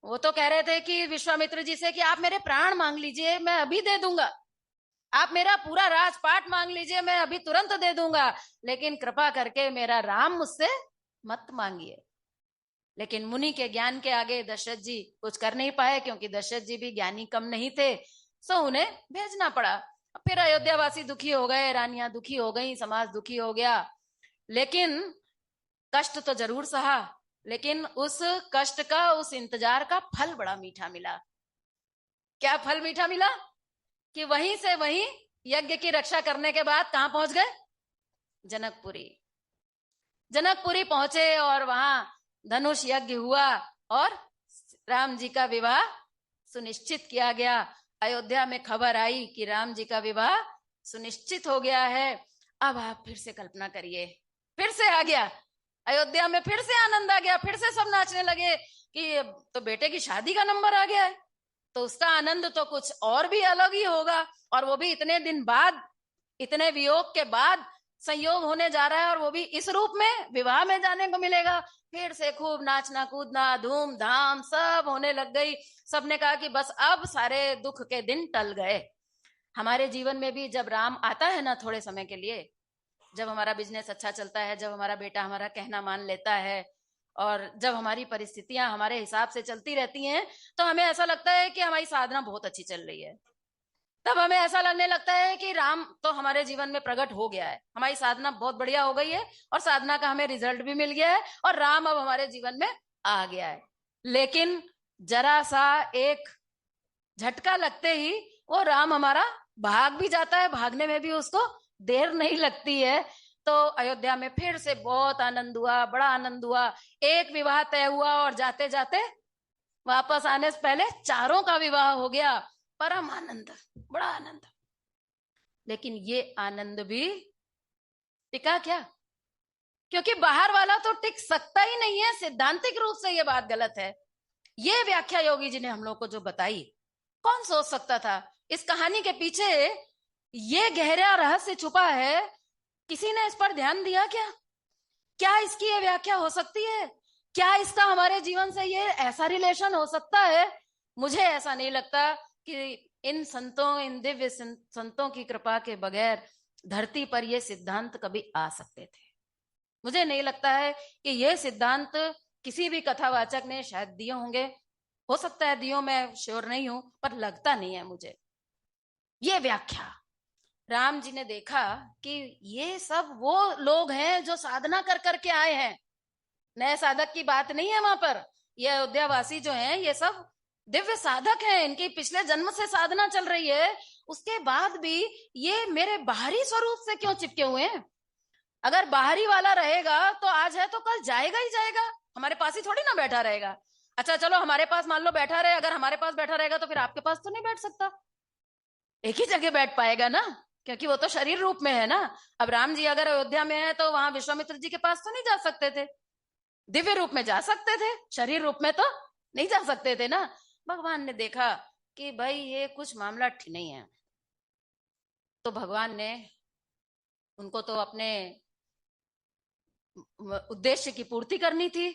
वो तो कह रहे थे कि विश्वामित्र जी से कि आप मेरे प्राण मांग लीजिए, मैं अभी दे दूंगा। आप मेरा पूरा राजपाट मांग लीजिए, मैं अभी तुरंत दे दूंगा। लेकिन कृपा करके मेरा राम मुझसे मत मांगिए। लेकिन मुनि के ज्ञान के आगे दशरथ जी कुछ कर नहीं पाए, क्योंकि दशरथ जी भी ज्ञानी कम नहीं थे। सो उन्हें भेजना पड़ा। फिर अयोध्यावासी दुखी हो गए, रानियां दुखी हो गई, समाज दुखी हो गया। लेकिन कष्ट तो जरूर सहा, लेकिन उस कष्ट का, उस इंतजार का फल बड़ा मीठा मिला। क्या फल मीठा मिला? कि वहीं से वहीं यज्ञ की रक्षा करने के बाद कहां पहुंच गए? जनकपुरी। जनकपुरी पहुंचे और वहां धनुष यज्ञ हुआ और राम जी का विवाह सुनिश्चित किया गया। अयोध्या में खबर आई कि राम जी का विवाह सुनिश्चित हो गया है। अब आप फिर से कल्पना करिए, फिर से आ गया अयोध्या में, फिर से आनंद आ गया, फिर से सब नाचने लगे कि तो बेटे की शादी का नंबर आ गया है। तो उसका आनंद तो कुछ और भी अलग ही होगा, और वो भी इतने दिन बाद, इतने वियोग के बाद संयोग होने जा रहा है, और वो भी इस रूप में विवाह में जाने को मिलेगा। फिर से खूब नाचना कूदना धूमधाम सब होने लग गई। सबने कहा कि बस अब सारे दुख के दिन टल गए। हमारे जीवन में भी जब राम आता है ना थोड़े समय के लिए, जब हमारा बिजनेस अच्छा चलता है, जब हमारा बेटा हमारा कहना मान लेता है, और जब हमारी परिस्थितियां हमारे हिसाब से चलती रहती हैं, तो हमें ऐसा लगता है कि हमारी साधना बहुत अच्छी चल रही है। तब हमें ऐसा लगने लगता है कि राम तो हमारे जीवन में प्रकट हो गया है, हमारी साधना बहुत बढ़िया हो गई है, और साधना का हमें रिजल्ट भी मिल गया है, और राम अब हमारे जीवन में आ गया है। लेकिन जरा सा एक झटका लगते ही वो राम हमारा भाग भी जाता है, भागने में भी उसको देर नहीं लगती है। तो अयोध्या में फिर से बहुत आनंद हुआ, बड़ा आनंद हुआ। एक विवाह तय हुआ और जाते जाते वापस आने से पहले चारों का विवाह हो गया। परम आनंद, बड़ा आनंद। लेकिन ये आनंद भी टिका क्या? क्योंकि बाहर वाला तो टिक सकता ही नहीं है, सिद्धांतिक रूप से ये बात गलत है। ये व्याख्या योगी जी ने हम लोग को जो बताई, कौन सोच सकता था? इस कहानी के पीछे ये गहरा रहस्य छुपा है। किसी ने इस पर ध्यान दिया क्या? क्या इसकी ये व्याख्या हो सकती है? क्या इसका हमारे जीवन से ये ऐसा रिलेशन हो सकता है? मुझे ऐसा नहीं लगता कि इन संतों, इन दिव्य संतों की कृपा के बगैर धरती पर ये सिद्धांत कभी आ सकते थे। मुझे नहीं लगता है कि ये सिद्धांत किसी भी कथावाचक ने शायद दिए होंगे। हो सकता है दियो, मैं श्योर नहीं हूं, पर लगता नहीं है मुझे। ये व्याख्या राम जी ने देखा कि ये सब वो लोग हैं जो साधना कर करके आए हैं, नए साधक की बात नहीं है वहां पर। ये अयोध्यावासी जो हैं ये सब दिव्य साधक हैं, इनकी पिछले जन्म से साधना चल रही है। उसके बाद भी ये मेरे बाहरी स्वरूप से क्यों चिपके हुए हैं? अगर बाहरी वाला रहेगा तो आज है तो कल जाएगा ही जाएगा, हमारे पास ही थोड़ी ना बैठा रहेगा। अच्छा चलो हमारे पास मान लो बैठा रहे, अगर हमारे पास बैठा रहेगा तो फिर आपके पास तो नहीं बैठ सकता, एक ही जगह बैठ पाएगा ना, क्योंकि वो तो शरीर रूप में है ना। अब राम जी अगर अयोध्या में है तो वहां विश्वामित्र जी के पास तो नहीं जा सकते थे, दिव्य रूप में जा सकते थे, शरीर रूप में तो नहीं जा सकते थे ना। भगवान ने देखा कि भाई ये कुछ मामला ठीक नहीं है, तो भगवान ने उनको तो अपने उद्देश्य की पूर्ति करनी थी।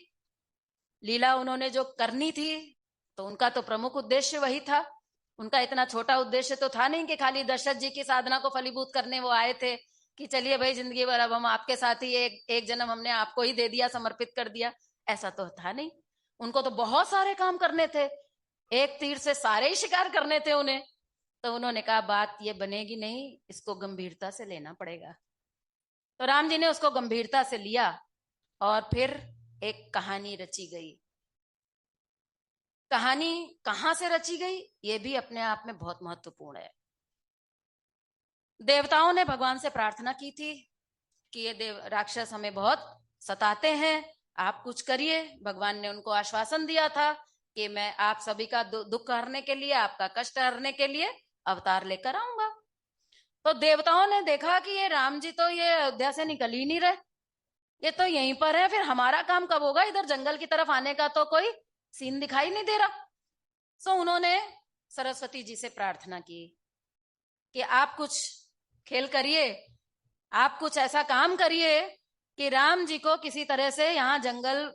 लीला उन्होंने जो करनी थी तो उनका तो प्रमुख उद्देश्य वही था। उनका इतना छोटा उद्देश्य तो था नहीं कि खाली दशरथ जी की साधना को फलीभूत करने वो आए थे कि चलिए भाई जिंदगी भर अब हम आपके साथ ही एक जन्म हमने आपको ही दे दिया, समर्पित कर दिया। ऐसा तो था नहीं, उनको तो बहुत सारे काम करने थे, एक तीर से सारे ही शिकार करने थे उन्हें। तो उन्होंने कहा बात ये बनेगी नहीं, इसको गंभीरता से लेना पड़ेगा। तो राम जी ने उसको गंभीरता से लिया और फिर एक कहानी रची गई। कहानी कहां से रची गई ये भी अपने आप में बहुत महत्वपूर्ण है। देवताओं ने भगवान से प्रार्थना की थी कि ये देव राक्षस हमें बहुत सताते हैं, आप कुछ करिए। भगवान ने उनको आश्वासन दिया था कि मैं आप सभी का दुख हरने के लिए, आपका कष्ट हरने के लिए अवतार लेकर आऊंगा। तो देवताओं ने देखा कि ये राम जी तो ये अयोध्या से निकल ही नहीं रहे, ये तो यहीं पर है, फिर हमारा काम कब होगा? इधर जंगल की तरफ आने का तो कोई सीन दिखाई नहीं दे रहा। सो उन्होंने सरस्वती जी से प्रार्थना की कि आप कुछ खेल करिए, आप कुछ ऐसा काम करिए कि राम जी को किसी तरह से यहाँ जंगल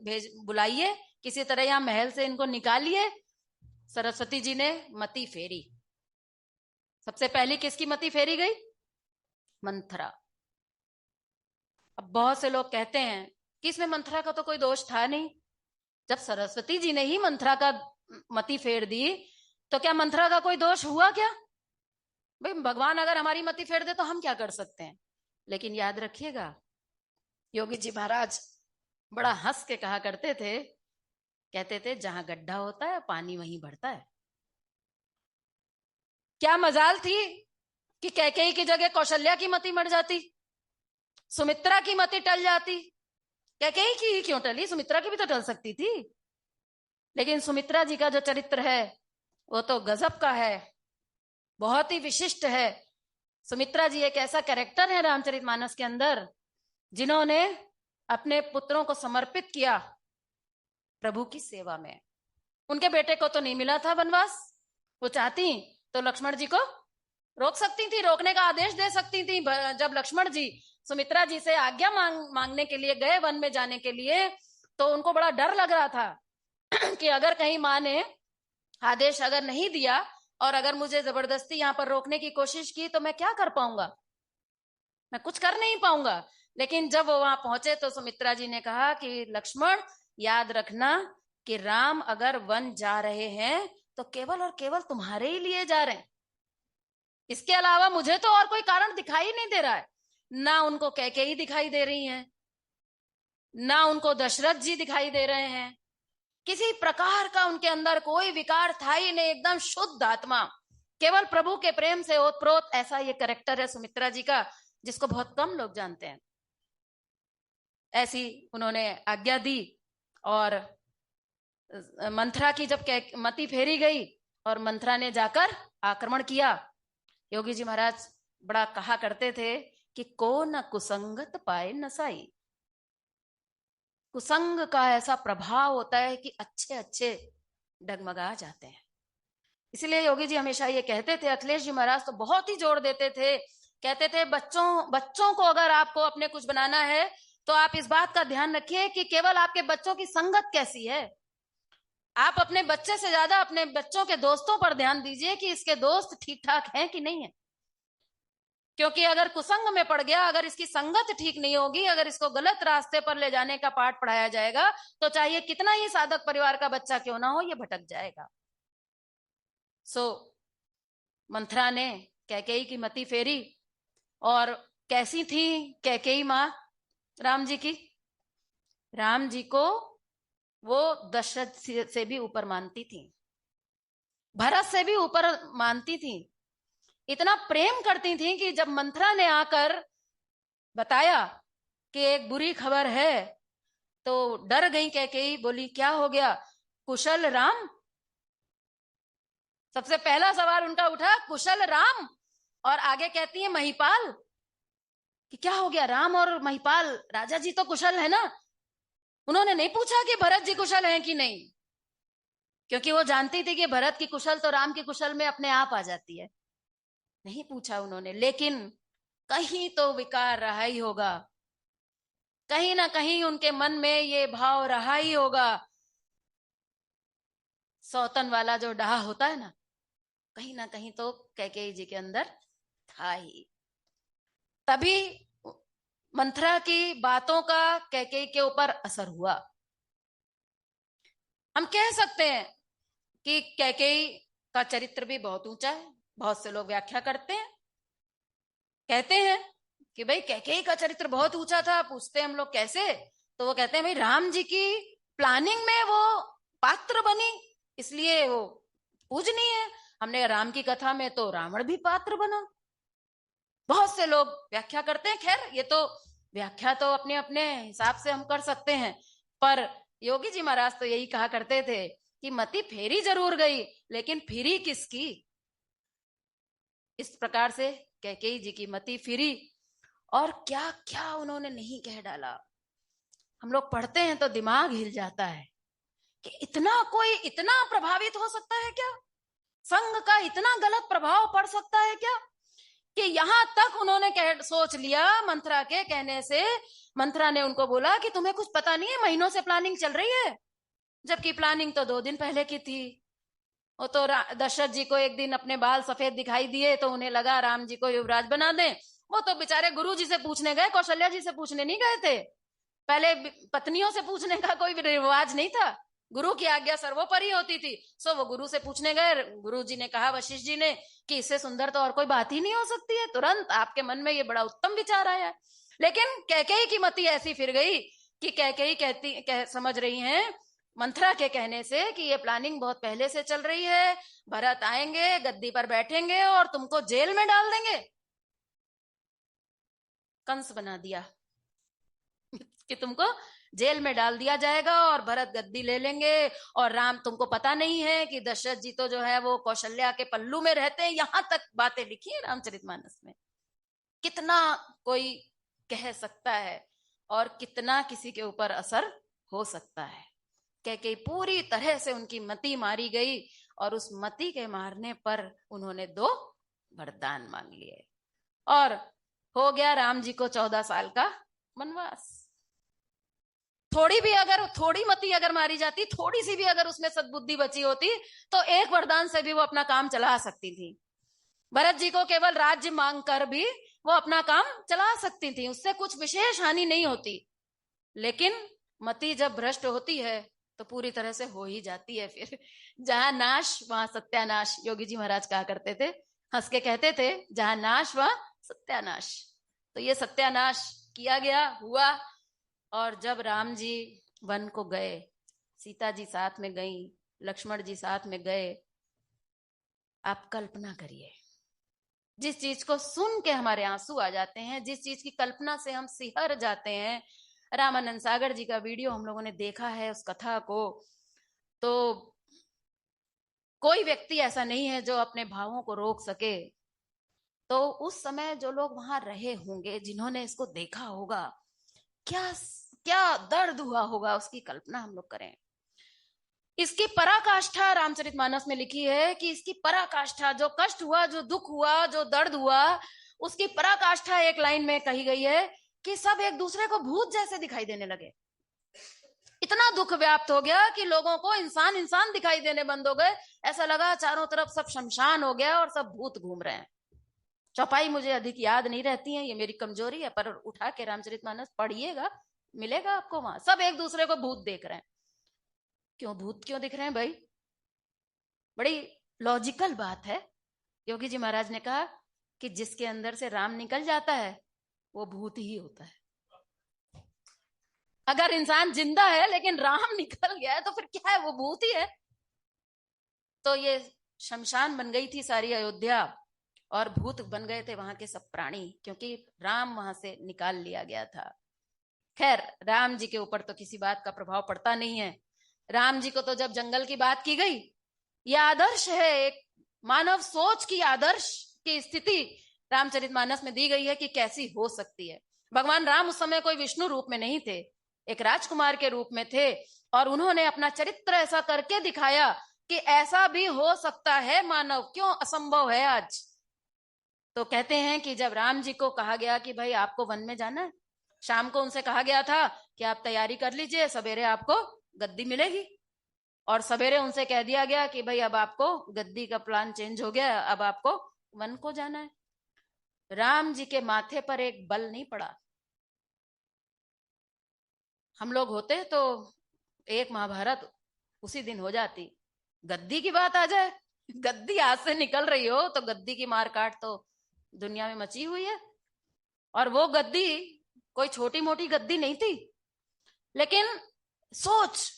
बुलाइए, किसी तरह यहाँ महल से इनको निकालिए। सरस्वती जी ने मति फेरी। सबसे पहले किसकी मति फेरी गई? मंथरा। अब बहुत से लोग कहते हैं कि इसमें मंथरा का तो कोई दोष था नहीं, जब सरस्वती जी ने ही मंथरा का मति फेर दी तो क्या मंथरा का कोई दोष हुआ क्या? भाई भगवान अगर हमारी मति फेर दे तो हम क्या कर सकते हैं। लेकिन याद रखिएगा, योगी जी महाराज बड़ा हंस के कहा करते थे, कहते थे जहां गड्ढा होता है पानी वहीं भरता है। क्या मजाल थी कि कैकेयी की जगह कौशल्या की मति मर जाती, सुमित्रा की मति टल जाती। कैकेयी की क्यों टली? सुमित्रा की भी तो टल सकती थी। लेकिन सुमित्रा जी का जो चरित्र है वो तो गजब का है, बहुत ही विशिष्ट है। सुमित्रा जी एक ऐसा कैरेक्टर है रामचरितमानस के अंदर जिन्होंने अपने पुत्रों को समर्पित किया प्रभु की सेवा में। उनके बेटे को तो नहीं मिला था वनवास, वो चाहती तो लक्ष्मण जी को रोक सकती थी, रोकने का आदेश दे सकती थी। जब लक्ष्मण जी सुमित्रा जी से आज्ञा मांगने के लिए गए वन में जाने के लिए, तो उनको बड़ा डर लग रहा था कि अगर कहीं मां ने आदेश अगर नहीं दिया और अगर मुझे जबरदस्ती यहाँ पर रोकने की कोशिश की तो मैं क्या कर पाऊंगा, मैं कुछ कर नहीं पाऊंगा। लेकिन जब वो वहां पहुंचे तो सुमित्रा जी ने कहा कि लक्ष्मण याद रखना कि राम अगर वन जा रहे हैं तो केवल और केवल तुम्हारे ही लिए जा रहे हैं, इसके अलावा मुझे तो और कोई कारण दिखाई नहीं दे रहा है। ना उनको कैकेयी दिखाई दे रही हैं, ना उनको दशरथ जी दिखाई दे रहे हैं, किसी प्रकार का उनके अंदर कोई विकार था ही नहीं, एकदम शुद्ध आत्मा, केवल प्रभु के प्रेम से ओतप्रोत। ऐसा ये कैरेक्टर है सुमित्रा जी का जिसको बहुत कम लोग जानते हैं। ऐसी उन्होंने आज्ञा दी और मंथरा की जब मति फेरी गई और मंथरा ने जाकर आक्रमण किया, योगी जी महाराज बड़ा कहा करते थे कि को न कुसंगत पाए नसाई। कुसंग का ऐसा प्रभाव होता है कि अच्छे अच्छे डगमगा जाते हैं। इसलिए योगी जी हमेशा ये कहते थे, अखिलेश जी महाराज तो बहुत ही जोर देते थे, कहते थे बच्चों को अगर आपको अपने कुछ बनाना है तो आप इस बात का ध्यान रखिए कि केवल आपके बच्चों की संगत कैसी है। आप अपने बच्चे से ज्यादा अपने बच्चों के दोस्तों पर ध्यान दीजिए कि इसके दोस्त ठीक ठाक हैं कि नहीं है। क्योंकि अगर कुसंग में पड़ गया, अगर इसकी संगत ठीक नहीं होगी, अगर इसको गलत रास्ते पर ले जाने का पाठ पढ़ाया जाएगा तो चाहे कितना ही साधक परिवार का बच्चा क्यों ना हो, ये भटक जाएगा। मंथरा ने कैकेयी की मति फेरी। और कैसी थी कैकेयी मां राम जी की? राम जी को वो दशरथ से भी ऊपर मानती थी, भरत से भी ऊपर मानती थी, इतना प्रेम करती थी कि जब मंथरा ने आकर बताया कि एक बुरी खबर है तो डर गई कैकेयी, बोली क्या हो गया? कुशल राम? सबसे पहला सवाल उनका उठा, कुशल राम। और आगे कहती है महिपाल, कि क्या हो गया? राम और महिपाल राजा जी तो कुशल है ना। उन्होंने नहीं पूछा कि भरत जी कुशल हैं कि नहीं, क्योंकि वो जानती थी कि भरत की कुशल तो राम की कुशल में अपने आप आ जाती है। नहीं पूछा उन्होंने, लेकिन कहीं तो विकार रहा ही होगा, कहीं ना कहीं उनके मन में ये भाव रहा ही होगा। सौतन वाला जो डाह होता है ना कहीं तो कैकेयी जी के अंदर था ही। तभी मंथरा की बातों का कैकेयी के ऊपर असर हुआ। हम कह सकते हैं कि कैकेयी का चरित्र भी बहुत ऊंचा है। बहुत से लोग व्याख्या करते हैं, कहते हैं कि भाई कैकेयी का चरित्र बहुत ऊंचा था। पूछते हैं हम लोग कैसे, तो वो कहते हैं भाई राम जी की प्लानिंग में वो पात्र बनी, इसलिए वो पूजनीय है। हमने राम की कथा में तो रावण भी पात्र बना। बहुत से लोग व्याख्या करते हैं। खैर ये तो व्याख्या तो अपने अपने हिसाब से हम कर सकते हैं, पर योगी जी महाराज तो यही कहा करते थे कि मति फेरी जरूर गई, लेकिन फिरी किसकी? इस प्रकार से कैकेयी जी की मति फिरी। और क्या क्या उन्होंने नहीं कह डाला। हम लोग पढ़ते हैं तो दिमाग हिल जाता है कि इतना कोई इतना प्रभावित हो सकता है क्या, संघ का इतना गलत प्रभाव पड़ सकता है क्या, कि यहां तक उन्होंने सोच लिया मंत्रा के कहने से। मंत्रा ने उनको बोला कि तुम्हें कुछ पता नहीं है, महीनों से प्लानिंग चल रही है, जबकि प्लानिंग तो 2 दिन पहले की थी। वो तो दशरथ जी को एक दिन अपने बाल सफेद दिखाई दिए तो उन्हें लगा राम जी को युवराज बना दें। वो तो बेचारे गुरु जी से पूछने गए, कौशल्या जी से पूछने नहीं गए थे। पहले पत्नियों से पूछने का कोई रिवाज नहीं था, गुरु की आज्ञा सर्वोपरि होती थी। सो वो गुरु से पूछने गए, गुरु जी ने कहा वशिष्ठ जी ने कि इससे सुंदर तो और कोई बात ही नहीं हो सकती है, तुरंत आपके मन में ये बड़ा उत्तम विचार आया है। लेकिन कैकेयी की मति ऐसी फिर गई कि कैकेयी समझ रही हैं मंथरा के कहने से कि ये प्लानिंग बहुत पहले से चल रही है, भरत आएंगे, गद्दी पर बैठेंगे और तुमको जेल में डाल देंगे। कंस बना दिया कि तुमको जेल में डाल दिया जाएगा और भरत गद्दी ले लेंगे। और राम, तुमको पता नहीं है कि दशरथ जी तो जो है वो कौशल्या के पल्लू में रहते हैं। यहां तक बातें लिखी है रामचरितमानस में। कितना कोई कह सकता है और कितना किसी के ऊपर असर हो सकता है। कैकेयी पूरी तरह से उनकी मति मारी गई और उस मति के मारने पर उन्होंने 2 वरदान मांग लिए और हो गया राम जी को 14 साल का वनवास। थोड़ी मति अगर मारी जाती, थोड़ी सी भी अगर उसमें सद्बुद्धि बची होती, तो एक वरदान से भी वो अपना काम चला सकती थी। भरत जी को केवल राज्य मांग कर भी वो अपना काम चला सकती थी, उससे कुछ विशेष हानि नहीं होती। लेकिन मति जब भ्रष्ट होती है तो पूरी तरह से हो ही जाती है। फिर जहां नाश वहां सत्यानाश, योगी जी महाराज कहा करते थे, हंस के कहते थे, जहां नाश वहां सत्यानाश। तो ये सत्यानाश किया गया, हुआ। और जब राम जी वन को गए, सीता जी साथ में गई, लक्ष्मण जी साथ में गए, आप कल्पना करिए, जिस चीज को सुन के हमारे आंसू आ जाते हैं, जिस चीज की कल्पना से हम सिहर जाते हैं। रामानंद सागर जी का वीडियो हम लोगों ने देखा है, उस कथा को। तो कोई व्यक्ति ऐसा नहीं है जो अपने भावों को रोक सके। तो उस समय जो लोग वहां रहे होंगे, जिन्होंने इसको देखा होगा, क्या क्या दर्द हुआ होगा, उसकी कल्पना हम लोग करें। इसकी पराकाष्ठा रामचरितमानस में लिखी है कि इसकी पराकाष्ठा, जो कष्ट हुआ, जो दुख हुआ, जो दर्द हुआ, उसकी पराकाष्ठा एक लाइन में कही गई है कि सब एक दूसरे को भूत जैसे दिखाई देने लगे। इतना दुख व्याप्त हो गया कि लोगों को इंसान इंसान दिखाई देने बंद हो गए। ऐसा लगा चारों तरफ सब शमशान हो गया और सब भूत घूम रहे हैं। चौपाई मुझे अधिक याद नहीं रहती है, ये मेरी कमजोरी है, पर उठा के रामचरितमानस पढ़िएगा, मिलेगा आपको। वहां सब एक दूसरे को भूत देख रहे हैं। क्यों भूत क्यों दिख रहे हैं भाई? बड़ी लॉजिकल बात है। योगी जी महाराज ने कहा कि जिसके अंदर से राम निकल जाता है वो भूत ही होता है। अगर इंसान जिंदा है लेकिन राम निकल गया है तो फिर क्या है? वो भूत ही है। तो ये शमशान बन गई थी सारी अयोध्या और भूत बन गए थे वहां के सब प्राणी, क्योंकि राम वहां से निकाल लिया गया था। खैर, राम जी के ऊपर तो किसी बात का प्रभाव पड़ता नहीं है। राम जी को तो जब जंगल की बात की गई, यह आदर्श है, एक मानव सोच की आदर्श की स्थिति रामचरितमानस में दी गई है कि कैसी हो सकती है। भगवान राम उस समय कोई विष्णु रूप में नहीं थे, एक राजकुमार के रूप में थे, और उन्होंने अपना चरित्र ऐसा करके दिखाया कि ऐसा भी हो सकता है मानव, क्यों असंभव है आज। तो कहते हैं कि जब राम जी को कहा गया कि भाई आपको वन में जाना है, शाम को उनसे कहा गया था कि आप तैयारी कर लीजिए, सवेरे आपको गद्दी मिलेगी। और सवेरे उनसे कह दिया गया कि भाई अब आपको गद्दी का प्लान चेंज हो गया, अब आपको वन को जाना है। राम जी के माथे पर एक बल नहीं पड़ा। हम लोग होते तो एक महाभारत उसी दिन हो जाती। गद्दी की बात आ जाए, गद्दी हाथ से निकल रही हो तो गद्दी की मार काट तो दुनिया में मची हुई है। और वो गद्दी कोई छोटी मोटी गद्दी नहीं थी। लेकिन सोच,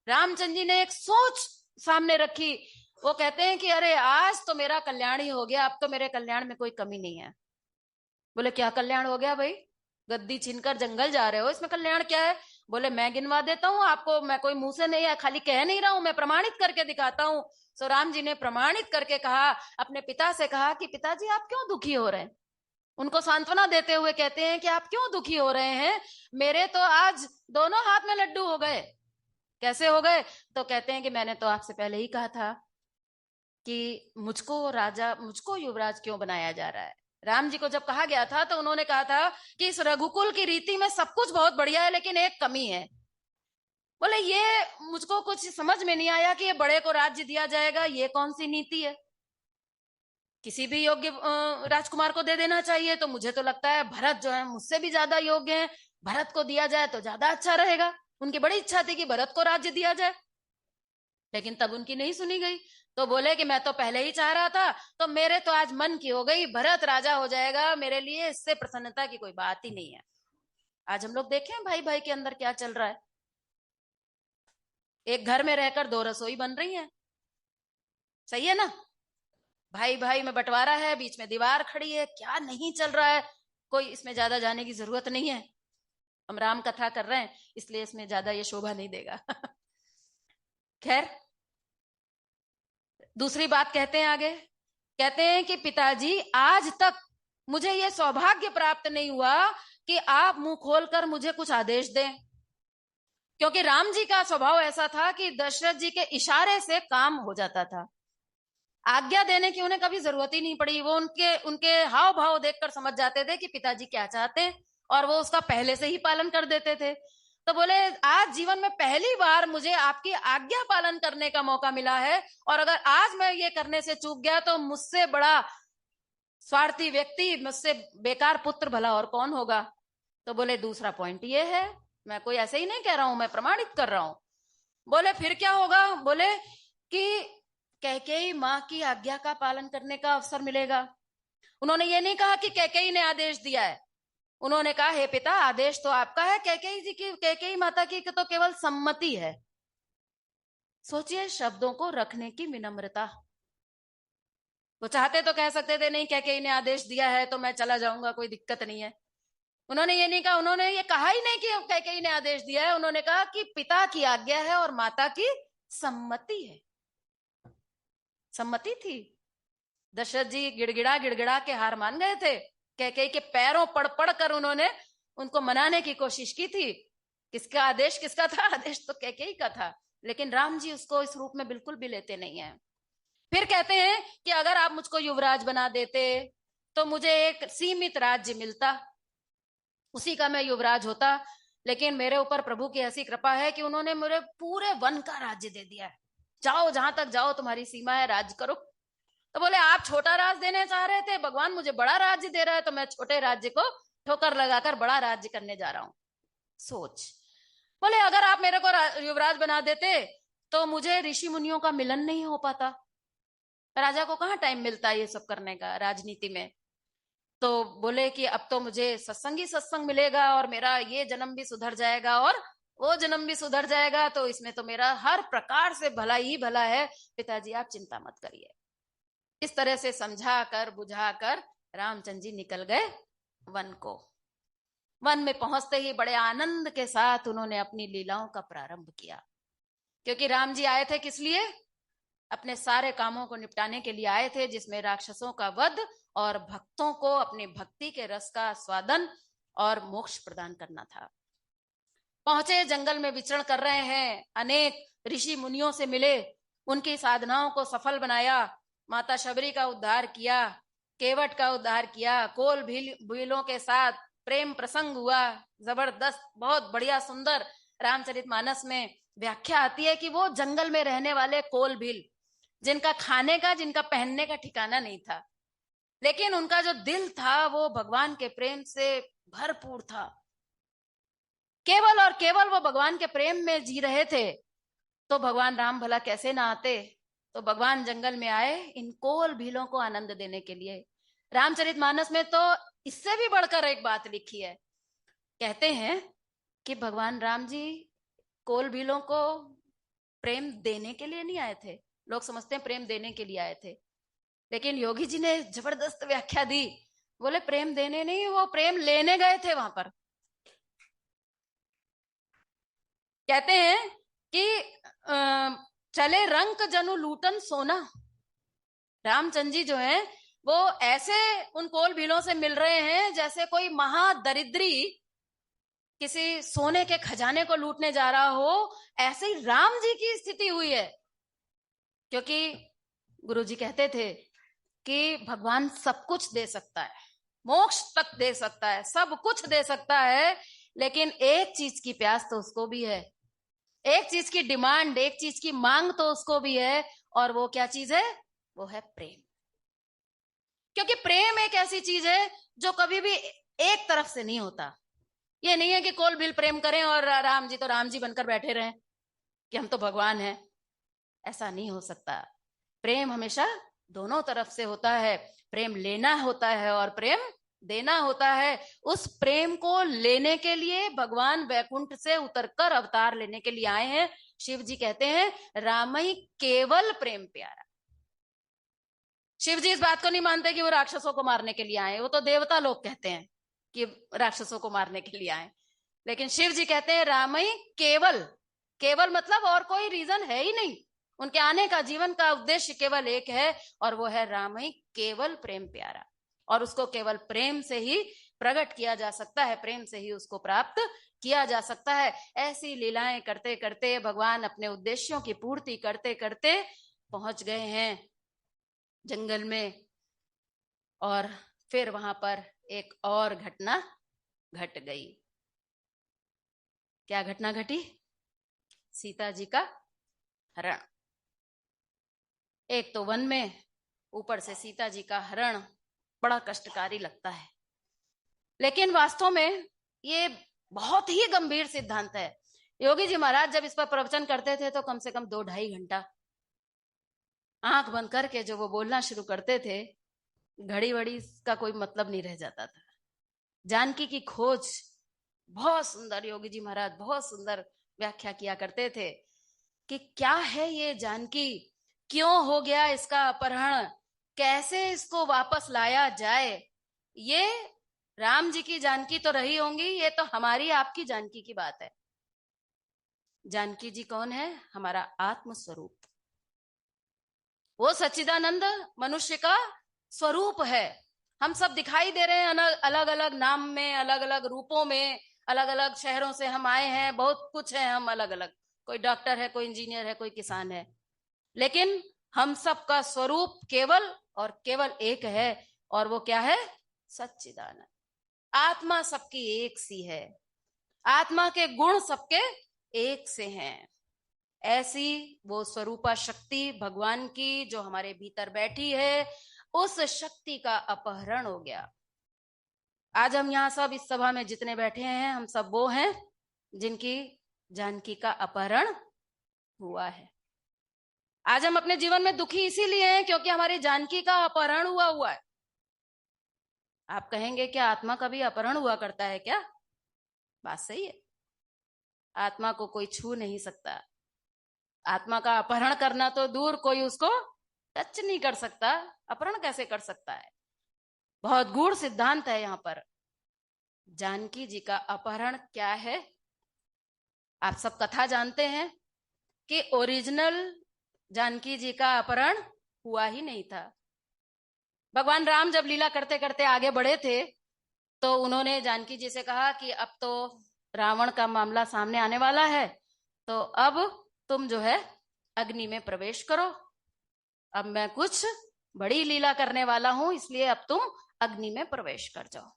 रामचंद्र जी ने एक सोच सामने रखी। वो कहते हैं कि अरे आज तो मेरा कल्याण ही हो गया, अब तो मेरे कल्याण में कोई कमी नहीं है। बोले क्या कल्याण हो गया भाई? गद्दी छीनकर जंगल जा रहे हो, इसमें कल्याण क्या है? बोले मैं गिनवा देता हूँ आपको, मैं कोई मुंह से नहीं है, खाली कह नहीं रहा हूं, मैं प्रमाणित करके दिखाता हूँ। सो राम जी ने प्रमाणित करके कहा, अपने पिता से कहा कि पिताजी आप क्यों दुखी हो रहे हैं। उनको सांत्वना देते हुए कहते हैं कि आप क्यों दुखी हो रहे हैं, मेरे तो आज दोनों हाथ में लड्डू हो गए। कैसे हो गए? तो कहते हैं कि मैंने तो आपसे पहले ही कहा था कि मुझको युवराज क्यों बनाया जा रहा है। राम जी को जब कहा गया था तो उन्होंने कहा था कि इस रघुकुल की रीति में सब कुछ बहुत बढ़िया है, लेकिन एक कमी है। बोले ये मुझको कुछ समझ में नहीं आया कि ये बड़े को राज्य दिया जाएगा, ये कौन सी नीति है। किसी भी योग्य राजकुमार को दे देना चाहिए, तो मुझे तो लगता है भरत जो है मुझसे भी ज्यादा योग्य है, भरत को दिया जाए तो ज्यादा अच्छा रहेगा। उनकी बड़ी इच्छा थी कि भरत को राज्य दिया जाए, लेकिन तब उनकी नहीं सुनी गई। तो बोले कि मैं तो पहले ही चाह रहा था, तो मेरे तो आज मन की हो गई, भरत राजा हो जाएगा, मेरे लिए इससे प्रसन्नता की कोई बात ही नहीं है। आज हम लोग देखें भाई भाई के अंदर क्या चल रहा है। एक घर में रहकर दो रसोई बन रही है, सही है ना। भाई भाई में बंटवारा है, बीच में दीवार खड़ी है, क्या नहीं चल रहा है, कोई इसमें ज्यादा जाने की जरूरत नहीं है। हम राम कथा कर रहे हैं, इसलिए इसमें ज्यादा ये शोभा नहीं देगा। खैर, दूसरी बात कहते हैं आगे। कहते हैं कि पिताजी, आज तक मुझे यह सौभाग्य प्राप्त नहीं हुआ कि आप मुंह खोलकर मुझे कुछ आदेश दें, क्योंकि राम जी का स्वभाव ऐसा था कि दशरथ जी के इशारे से काम हो जाता था। आज्ञा देने की उन्हें कभी जरूरत ही नहीं पड़ी। वो उनके उनके हाव भाव देखकर समझ जाते थे कि पिताजी क्या चाहते हैं, और वो उसका पहले से ही पालन कर देते थे। तो बोले, आज जीवन में पहली बार मुझे आपकी आज्ञा पालन करने का मौका मिला है, और अगर आज मैं ये करने से चूक गया तो मुझसे बड़ा स्वार्थी व्यक्ति, मुझसे बेकार पुत्र भला और कौन होगा। तो बोले, दूसरा पॉइंट ये है, मैं कोई ऐसे ही नहीं कह रहा हूं, मैं प्रमाणित कर रहा हूं। बोले, फिर क्या होगा? बोले कि कैकेयी माँ की आज्ञा का पालन करने का अवसर मिलेगा। उन्होंने ये नहीं कहा कि कैकेयी ने आदेश दिया है, उन्होंने कहा, हे पिता, आदेश तो आपका है, कैकेयी जी की, कैकेयी माता की तो केवल सम्मति है। सोचिए शब्दों को रखने की विनम्रता। वो चाहते तो कह सकते थे, नहीं कैकेयी ने आदेश दिया है तो मैं चला जाऊंगा, कोई दिक्कत नहीं है। उन्होंने ये नहीं कहा, उन्होंने ये कहा ही नहीं कि कैकेयी ने आदेश दिया है, उन्होंने कहा कि पिता की आज्ञा है और माता की सम्मति है। सम्मति थी। दशरथ जी गिड़गिड़ा गिड़गिड़ा के हार मान गए थे। कैकेयी के पैरों पड़ पड़ कर उन्होंने उनको मनाने की कोशिश की थी। किसका आदेश किसका था? आदेश तो कैकेयी का था, लेकिन राम जी उसको इस रूप में बिल्कुल भी लेते नहीं है। फिर कहते हैं कि अगर आप मुझको युवराज बना देते तो मुझे एक सीमित राज्य मिलता, उसी का मैं युवराज होता। लेकिन मेरे ऊपर प्रभु की ऐसी कृपा है कि उन्होंने मेरे पूरे वन का राज्य दे दिया है। जाओ, जहां तक जाओ, तुम्हारी सीमा है, राज्य करो। तो बोले, आप छोटा राज देने चाह रहे थे, भगवान मुझे बड़ा राज्य दे रहा है, तो मैं छोटे राज्य को ठोकर लगाकर बड़ा राज्य करने जा रहा हूं। सोच। बोले, अगर आप मेरे को युवराज बना देते तो मुझे ऋषि मुनियों का मिलन नहीं हो पाता। राजा को कहाँ टाइम मिलता है ये सब करने का राजनीति में। तो बोले कि अब तो मुझे सत्संग ही सत्संग मिलेगा, और मेरा ये जन्म भी सुधर जाएगा और वो जन्म भी सुधर जाएगा, तो इसमें तो मेरा हर प्रकार से भला ही भला है। पिताजी आप चिंता मत करिए। इस तरह से समझा कर बुझा कर रामचंद्र जी निकल गए वन को। वन में पहुंचते ही बड़े आनंद के साथ उन्होंने अपनी लीलाओं का प्रारंभ किया, क्योंकि राम जी आए थे किस लिए? अपने सारे कामों को निपटाने के लिए आए थे, जिसमें राक्षसों का वध और भक्तों को अपनी भक्ति के रस का स्वादन और मोक्ष प्रदान करना था। पहुंचे, जंगल में विचरण कर रहे हैं, अनेक ऋषि मुनियों से मिले, उनकी साधनाओं को सफल बनाया, माता शबरी का उद्धार किया, केवट का उद्धार किया, कोल भीलों के साथ प्रेम प्रसंग हुआ। जबरदस्त, बहुत बढ़िया सुंदर रामचरितमानस में व्याख्या आती है कि वो जंगल में रहने वाले कोल भील, जिनका खाने का, जिनका पहनने का ठिकाना नहीं था, लेकिन उनका जो दिल था वो भगवान के प्रेम से भरपूर था। केवल और केवल वो भगवान के प्रेम में जी रहे थे, तो भगवान राम भला कैसे ना आते। तो भगवान जंगल में आए इन कोल भीलों को आनंद देने के लिए। रामचरितमानस में तो इससे भी बढ़कर एक बात लिखी है। कहते हैं कि भगवान राम जी कोल भीलों को प्रेम देने के लिए नहीं आए थे। लोग समझते हैं प्रेम देने के लिए आए थे, लेकिन योगी जी ने जबरदस्त व्याख्या दी। बोले, प्रेम देने नहीं, वो प्रेम लेने गए थे वहां पर। कहते हैं कि चले रंक जनु लूटन सोना। रामचंद्र जी जो है वो ऐसे उन कोल भीलों से मिल रहे हैं जैसे कोई महादरिद्री किसी सोने के खजाने को लूटने जा रहा हो, ऐसे ही राम जी की स्थिति हुई है। क्योंकि गुरुजी कहते थे कि भगवान सब कुछ दे सकता है, मोक्ष तक दे सकता है, सब कुछ दे सकता है, लेकिन एक चीज की प्यास तो उसको भी है, एक चीज की डिमांड, एक चीज की मांग तो उसको भी है। और वो क्या चीज है? वो है प्रेम। क्योंकि प्रेम एक ऐसी चीज है जो कभी भी एक तरफ से नहीं होता। ये नहीं है कि कोल बिल प्रेम करें और राम जी तो राम जी बनकर बैठे रहें कि हम तो भगवान हैं। ऐसा नहीं हो सकता। प्रेम हमेशा दोनों तरफ से होता है। प्रेम लेना होता है और प्रेम देना होता है। उस प्रेम को लेने के लिए भगवान वैकुंठ से उतरकर अवतार लेने के लिए आए हैं। शिव जी कहते हैं रामई केवल प्रेम प्यारा। शिव जी इस बात को नहीं मानते कि वो राक्षसों को मारने के लिए आए, वो तो देवता लोग कहते हैं कि राक्षसों को मारने के लिए आए, लेकिन शिव जी कहते हैं रामई केवल। केवल मतलब और कोई रीजन है ही नहीं, उनके आने का जीवन का उद्देश्य केवल एक है और वो है रामई केवल प्रेम प्यारा। और उसको केवल प्रेम से ही प्रकट किया जा सकता है, प्रेम से ही उसको प्राप्त किया जा सकता है। ऐसी लीलाएं करते करते भगवान अपने उद्देश्यों की पूर्ति करते करते पहुंच गए हैं जंगल में। और फिर वहां पर एक और घटना घट गई। क्या घटना घटी? सीता जी का हरण। एक तो वन में, ऊपर से सीता जी का हरण बड़ा कष्टकारी लगता है, लेकिन वास्तव में ये बहुत ही गंभीर सिद्धांत है। योगी जी महाराज जब इस पर प्रवचन करते थे तो कम से कम 2-2.5 घंटा आंख बंद करके जो वो बोलना शुरू करते थे, घड़ी वड़ी का कोई मतलब नहीं रह जाता था। जानकी की खोज बहुत सुंदर, योगी जी महाराज बहुत सुंदर व्याख्या किया करते थे कि क्या है ये जानकी, क्यों हो गया इसका अपहरण, कैसे इसको वापस लाया जाए। ये राम जी की जानकी तो रही होंगी, ये तो हमारी आपकी जानकी की बात है। जानकी जी कौन है? हमारा आत्म स्वरूप। वो सच्चिदानंद मनुष्य का स्वरूप है। हम सब दिखाई दे रहे हैं अलग अलग नाम में, अलग अलग रूपों में, अलग अलग शहरों से हम आए हैं, बहुत कुछ है हम अलग अलग, कोई डॉक्टर है, कोई इंजीनियर है, कोई किसान है, लेकिन हम सबका स्वरूप केवल और केवल एक है। और वो क्या है? सच्चिदानंद। आत्मा सबकी एक सी है, आत्मा के गुण सबके एक से हैं। ऐसी वो स्वरूपा शक्ति भगवान की जो हमारे भीतर बैठी है, उस शक्ति का अपहरण हो गया। आज हम यहाँ सब इस सभा में जितने बैठे हैं, हम सब वो हैं जिनकी जानकी का अपहरण हुआ है। आज हम अपने जीवन में दुखी इसीलिए हैं क्योंकि हमारी जानकी का अपहरण हुआ है। आप कहेंगे क्या आत्मा का भी अपहरण हुआ करता है क्या? बात सही है, आत्मा को कोई छू नहीं सकता। आत्मा का अपहरण करना तो दूर, कोई उसको टच नहीं कर सकता, अपहरण कैसे कर सकता है? बहुत गूढ़ सिद्धांत है यहाँ पर। जानकी जी का अपहरण क्या है? आप सब कथा जानते हैं कि ओरिजिनल जानकी जी का अपहरण हुआ ही नहीं था। भगवान राम जब लीला करते करते आगे बढ़े थे तो उन्होंने जानकी जी से कहा कि अब तो रावण का मामला सामने आने वाला है, तो अब तुम जो है अग्नि में प्रवेश करो, अब मैं कुछ बड़ी लीला करने वाला हूं, इसलिए अब तुम अग्नि में प्रवेश कर जाओ।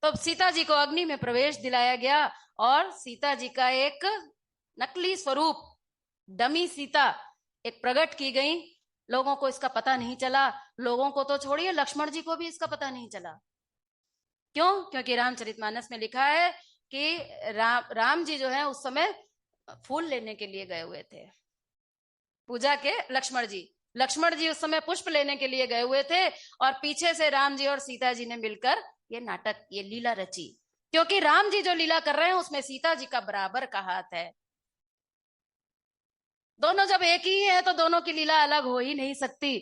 तो सीता जी को अग्नि में प्रवेश दिलाया गया और सीता जी का एक नकली स्वरूप, डमी सीता एक प्रकट की गई। लोगों को इसका पता नहीं चला, लोगों को तो छोड़िए, लक्ष्मण जी को भी इसका पता नहीं चला। क्यों? क्योंकि रामचरितमानस में लिखा है कि राम जी जो है उस समय फूल लेने के लिए गए हुए थे पूजा के। लक्ष्मण जी उस समय पुष्प लेने के लिए गए हुए थे और पीछे से राम जी और सीता जी ने मिलकर ये नाटक, ये लीला रची। क्योंकि राम जी जो लीला कर रहे हैं उसमें सीता जी का बराबर का हाथ है। दोनों जब एक ही है तो दोनों की लीला अलग हो ही नहीं सकती।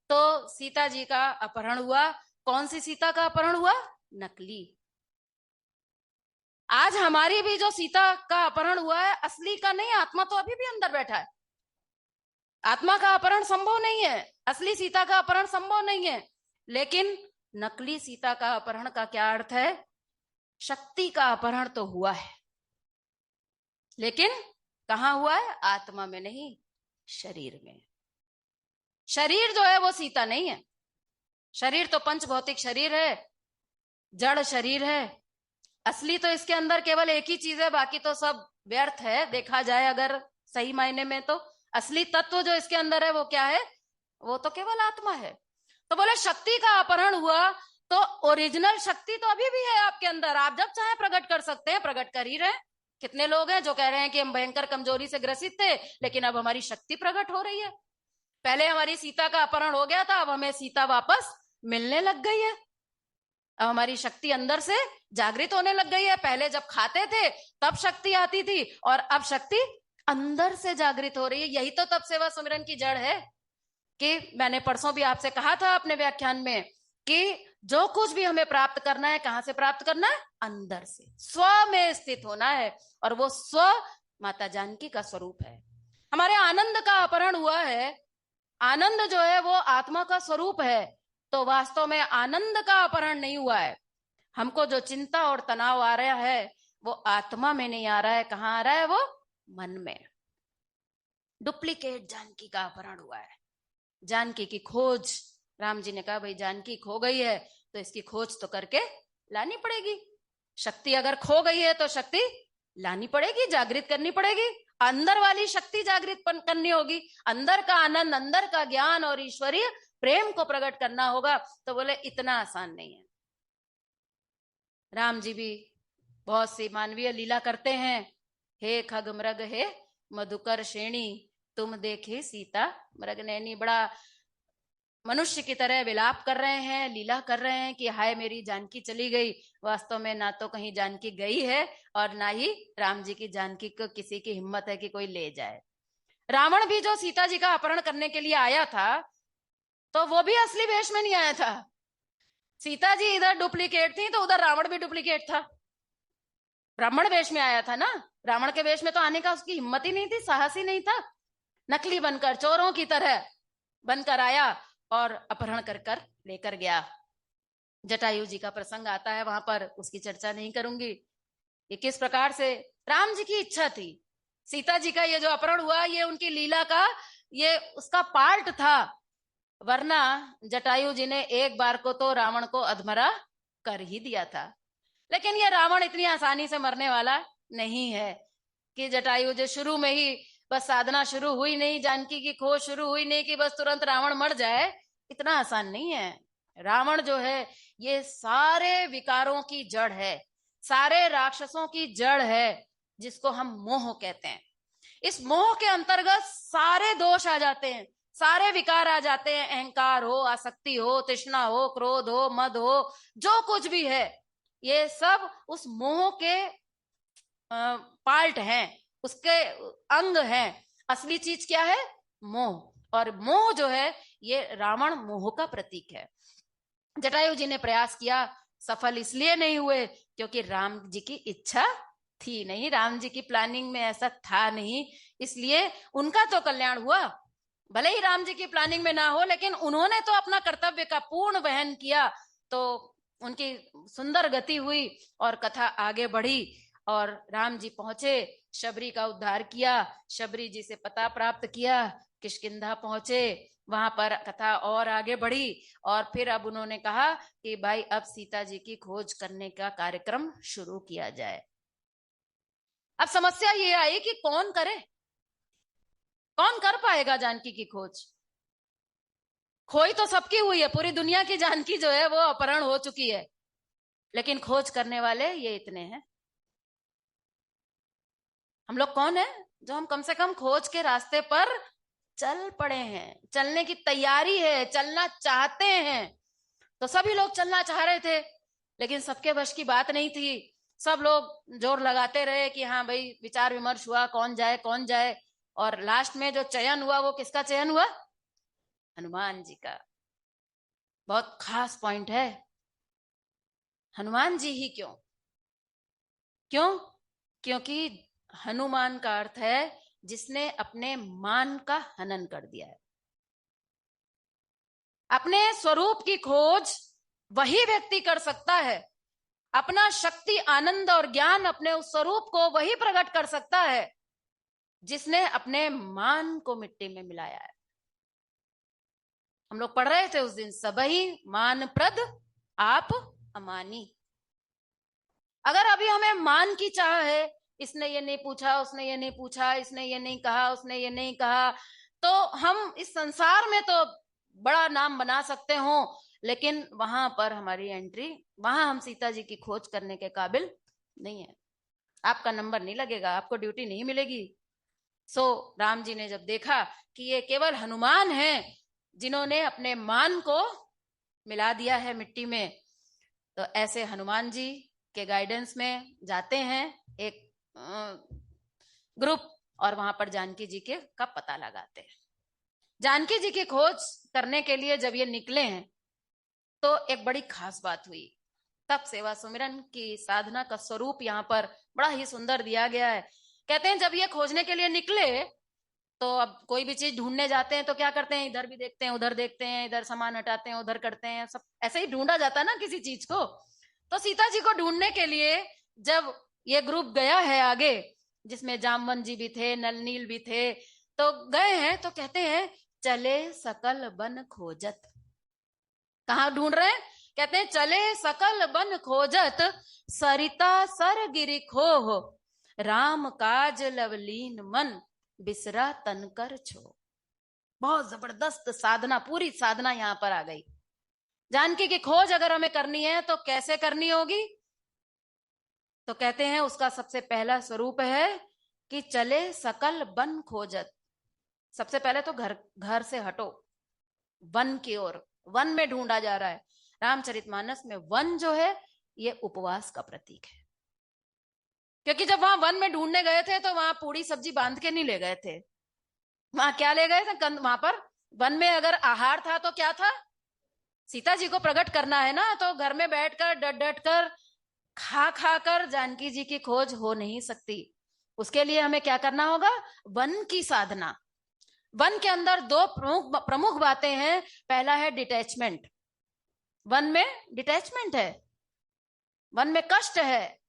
तो सीता जी का अपहरण हुआ। कौन सी सीता का अपहरण हुआ? नकली। आज हमारी भी जो सीता का अपहरण हुआ है, असली का नहीं, आत्मा तो अभी भी अंदर बैठा है। आत्मा का अपहरण संभव नहीं है, असली सीता का अपहरण संभव नहीं है, लेकिन नकली सीता का अपहरण का क्या अर्थ है? शक्ति का अपहरण तो हुआ है। लेकिन कहाँ हुआ है? आत्मा में नहीं, शरीर में। शरीर जो है वो सीता नहीं है। शरीर तो पंच भौतिक शरीर है, जड़ शरीर है। असली तो इसके अंदर केवल एक ही चीज है, बाकी तो सब व्यर्थ है। देखा जाए अगर सही मायने में तो असली तत्व जो इसके अंदर है वो क्या है? वो तो केवल आत्मा है। तो बोले शक्ति का अपहरण हुआ, तो ओरिजिनल शक्ति तो अभी भी है आपके अंदर। आप जब चाहे प्रकट कर सकते हैं, प्रकट कर ही रहे हैं। कितने लोग हैं जो कह रहे हैं कि हम भयंकर कमजोरी से ग्रसित थे, लेकिन अब हमारी शक्ति प्रकट हो रही है। पहले हमारी सीता का अपहरण हो गया था, अब हमें सीता वापस मिलने लग गई है। अब हमारी शक्ति अंदर से जागृत होने लग गई है। पहले जब खाते थे तब शक्ति आती थी, और अब शक्ति अंदर से जागृत हो रही है। यही तो तप सेवा सुमिरन की जड़ है। कि मैंने परसों भी आपसे कहा था अपने व्याख्यान में कि जो कुछ भी हमें प्राप्त करना है, कहां से प्राप्त करना है? अंदर से, स्व में स्थित होना है। और वो स्व माता जानकी का स्वरूप है। हमारे आनंद का अपहरण हुआ है। आनंद जो है वो आत्मा का स्वरूप है। तो वास्तव में आनंद का अपहरण नहीं हुआ है। हमको जो चिंता और तनाव आ रहा है वो आत्मा में नहीं आ रहा है। कहाँ आ रहा है? वो मन में। डुप्लीकेट जानकी का अपहरण हुआ है। जानकी की खोज, राम जी ने कहा भाई जानकी खो गई है तो इसकी खोज तो करके लानी पड़ेगी। शक्ति अगर खो गई है तो शक्ति लानी पड़ेगी, जागृत करनी पड़ेगी। अंदर वाली शक्ति जागृत करनी होगी। अंदर का आनंद, अंदर का ज्ञान और ईश्वरीय प्रेम को प्रकट करना होगा। तो बोले इतना आसान नहीं है। राम जी भी बहुत सी मानवीय लीला करते हैं। हे खग मृग हे मधुकर श्रेणी, तुम देखे सीता मृग नैनी। बड़ा मनुष्य की तरह विलाप कर रहे हैं, लीला कर रहे हैं कि हाय मेरी जानकी चली गई। वास्तव में ना तो कहीं जानकी गई है और ना ही राम जी की जानकी को किसी की हिम्मत है कि कोई ले जाए। रावण भी जो सीता जी का अपहरण करने के लिए आया था, तो वो भी असली वेश में नहीं आया था। सीता जी इधर डुप्लीकेट थी तो उधर रावण भी डुप्लीकेट था। ब्राह्मण वेश में आया था ना। रावण के वेश में तो आने का उसकी हिम्मत ही नहीं थी, साहस ही नहीं था। नकली बनकर, चोरों की तरह बनकर आया और अपहरण कर कर लेकर गया। जटायु जी का प्रसंग आता है, वहां पर उसकी चर्चा नहीं करूंगी। ये किस प्रकार से राम जी की इच्छा थी। सीता जी का ये जो अपहरण हुआ, ये उनकी लीला का, ये उसका पार्ट था। वरना जटायु जी ने एक बार को तो रावण को अधमरा कर ही दिया था। लेकिन ये रावण इतनी आसानी से मरने वाला नहीं है कि जटायु जो शुरू में ही बस साधना शुरू हुई नहीं, जानकी की खोज शुरू हुई नहीं कि बस तुरंत रावण मर जाए। इतना आसान नहीं है। रावण जो है ये सारे विकारों की जड़ है, सारे राक्षसों की जड़ है, जिसको हम मोह कहते हैं। इस मोह के अंतर्गत सारे दोष आ जाते हैं, सारे विकार आ जाते हैं। अहंकार हो, आसक्ति हो, तृष्णा हो, क्रोध हो, मद हो, जो कुछ भी है ये सब उस मोह के पार्ट हैं, उसके अंग हैं। असली चीज क्या है? मोह। और मोह जो है ये रावण मोह का प्रतीक है। जटायु जी ने प्रयास किया, सफल इसलिए नहीं हुए क्योंकि राम जी की इच्छा थी नहीं, राम जी की प्लानिंग में ऐसा था नहीं, इसलिए उनका तो कल्याण हुआ। भले ही राम जी की प्लानिंग में ना हो, लेकिन उन्होंने तो अपना कर्तव्य का पूर्ण वहन किया। तो उनकी सुंदर गति हुई और कथा आगे बढ़ी और राम जी पहुंचे, शबरी का उद्धार किया, शबरी जी से पता प्राप्त किया, किष्किंधा पहुंचे। वहां पर कथा और आगे बढ़ी और फिर अब उन्होंने कहा कि भाई अब सीता जी की खोज करने का कार्यक्रम शुरू किया जाए। अब समस्या ये आई कि कौन करे, कौन कर पाएगा जानकी की खोज। खोई तो सबकी हुई है, पूरी दुनिया की जानकी जो है वो अपहरण हो चुकी है, लेकिन खोज करने वाले ये इतने हैं। हम लोग कौन है जो हम कम से कम खोज के रास्ते पर चल पड़े हैं, चलने की तैयारी है, चलना चाहते हैं। तो सभी लोग चलना चाह रहे थे, लेकिन सबके वश की बात नहीं थी। सब लोग जोर लगाते रहे कि हाँ भाई, विचार विमर्श हुआ कौन जाए कौन जाए, और लास्ट में जो चयन हुआ वो किसका चयन हुआ? हनुमान जी का। बहुत खास पॉइंट है। हनुमान जी ही क्यों? क्यों? क्योंकि हनुमान का अर्थ है जिसने अपने मान का हनन कर दिया है। अपने स्वरूप की खोज वही व्यक्ति कर सकता है अपना शक्ति, आनंद और ज्ञान, अपने उस स्वरूप को वही प्रकट कर सकता है जिसने अपने मान को मिट्टी में मिलाया है। हम लोग पढ़ रहे थे उस दिन, सबही मान प्रद आप अमानी। अगर अभी हमें मान की चाह है, इसने ये नहीं पूछा, उसने ये नहीं पूछा, इसने ये नहीं कहा, उसने ये नहीं कहा, तो हम इस संसार में तो बड़ा नाम बना सकते हो, लेकिन वहां पर हमारी एंट्री, वहां हम सीता जी की खोज करने के काबिल नहीं है। आपका नंबर नहीं लगेगा, आपको ड्यूटी नहीं मिलेगी। सो राम जी ने जब देखा कि ये केवल हनुमान हैं जिन्होंने अपने मान को मिला दिया है मिट्टी में, तो ऐसे हनुमान जी के गाइडेंस में जाते हैं एक ग्रुप, और वहां पर जानकी जी के का पता लगाते हैं। जानकी जी की खोज करने के लिए जब ये निकले हैं तो एक बड़ी खास बात हुई। तप सेवा सुमिरन की साधना का स्वरूप यहाँ पर बड़ा ही सुंदर दिया गया है। कहते हैं जब ये खोजने के लिए निकले, तो अब कोई भी चीज ढूंढने जाते हैं तो क्या करते हैं, इधर भी देखते हैं, उधर देखते हैं, इधर सामान हटाते हैं, उधर करते हैं, सब ऐसे ही ढूंढा जाता है ना किसी चीज को। तो सीता जी को ढूंढने के लिए जब ये ग्रुप गया है आगे, जिसमें जामवन जी भी थे, नल नील भी थे, तो गए हैं, तो कहते हैं चले सकल बन खोजत। कहाँ ढूंढ रहे हैं? कहते हैं चले सकल बन खोजत, सरिता सर गिरि खोह, राम काज लवलीन मन, बिसरा तन कर छो। बहुत जबरदस्त साधना, पूरी साधना यहां पर आ गई। जानकी की खोज अगर हमें करनी है तो कैसे करनी होगी? तो कहते हैं उसका सबसे पहला स्वरूप है कि चले सकल बन खोजत। सबसे पहले तो घर से हटो, वन की ओर। वन में ढूंढा जा रहा है। रामचरितमानस में वन जो है ये उपवास का प्रतीक है, क्योंकि जब वहां वन में ढूंढने गए थे तो वहां पूरी सब्जी बांध के नहीं ले गए थे। वहां क्या ले गए थे? कंद। वहां पर वन में अगर आहार था तो क्या था? सीता जी को प्रकट करना है ना, तो घर में बैठकर डट डट कर खा खा कर जानकी जी की खोज हो नहीं सकती। उसके लिए हमें क्या करना होगा? वन की साधना। वन के अंदर दो प्रमुख बातें हैं। पहला है डिटैचमेंट। वन में डिटैचमेंट है, वन में कष्ट है।